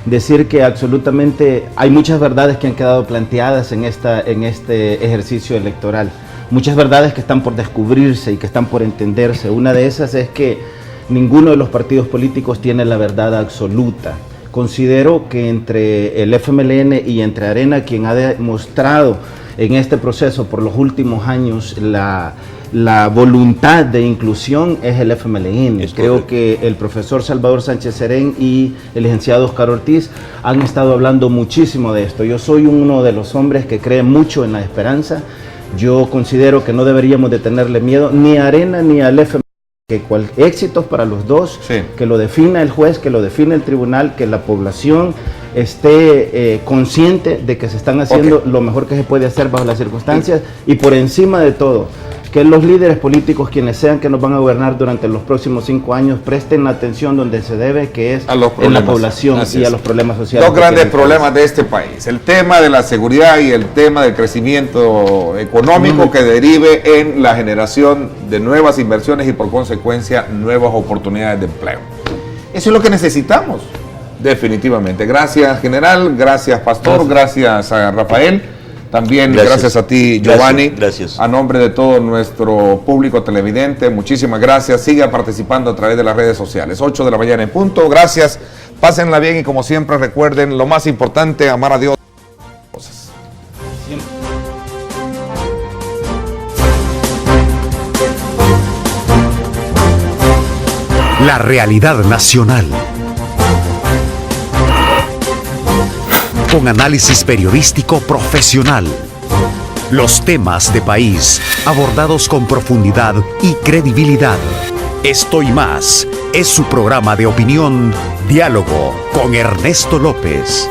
decir que absolutamente hay muchas verdades que han quedado planteadas en este ejercicio electoral. Muchas verdades que están por descubrirse y que están por entenderse. Una de esas es que ninguno de los partidos políticos tiene la verdad absoluta. Considero que entre el FMLN y entre Arena, quien ha demostrado en este proceso por los últimos años la voluntad de inclusión es el FMLN. Creo que el profesor Salvador Sánchez Serén y el licenciado Oscar Ortiz han estado hablando muchísimo de esto. Yo soy uno de los hombres que cree mucho en la esperanza. Yo considero que no deberíamos de tenerle miedo ni a Arena ni al FMLN. Que éxitos para los dos, que lo defina el juez, que lo define el tribunal, que la población esté consciente de que se están haciendo lo mejor que se puede hacer bajo las circunstancias y por encima de todo, que los líderes políticos, quienes sean que nos van a gobernar durante los próximos 5 años, presten la atención donde se debe, que es en la población y a los problemas sociales. Dos grandes problemas de este país: el tema de la seguridad y el tema del crecimiento económico que derive en la generación de nuevas inversiones y por consecuencia nuevas oportunidades de empleo. Eso es lo que necesitamos, definitivamente. Gracias, general, gracias, Pastor, gracias a Rafael. También gracias a ti, Giovanni. Gracias. A nombre de todo nuestro público televidente, muchísimas gracias. Siga participando a través de las redes sociales. 8 de la mañana en punto. Gracias. Pásenla bien y como siempre recuerden lo más importante: amar a Dios. La realidad nacional. Con análisis periodístico profesional. Los temas de país abordados con profundidad y credibilidad. Esto y más es su programa de opinión, Diálogo con Ernesto López.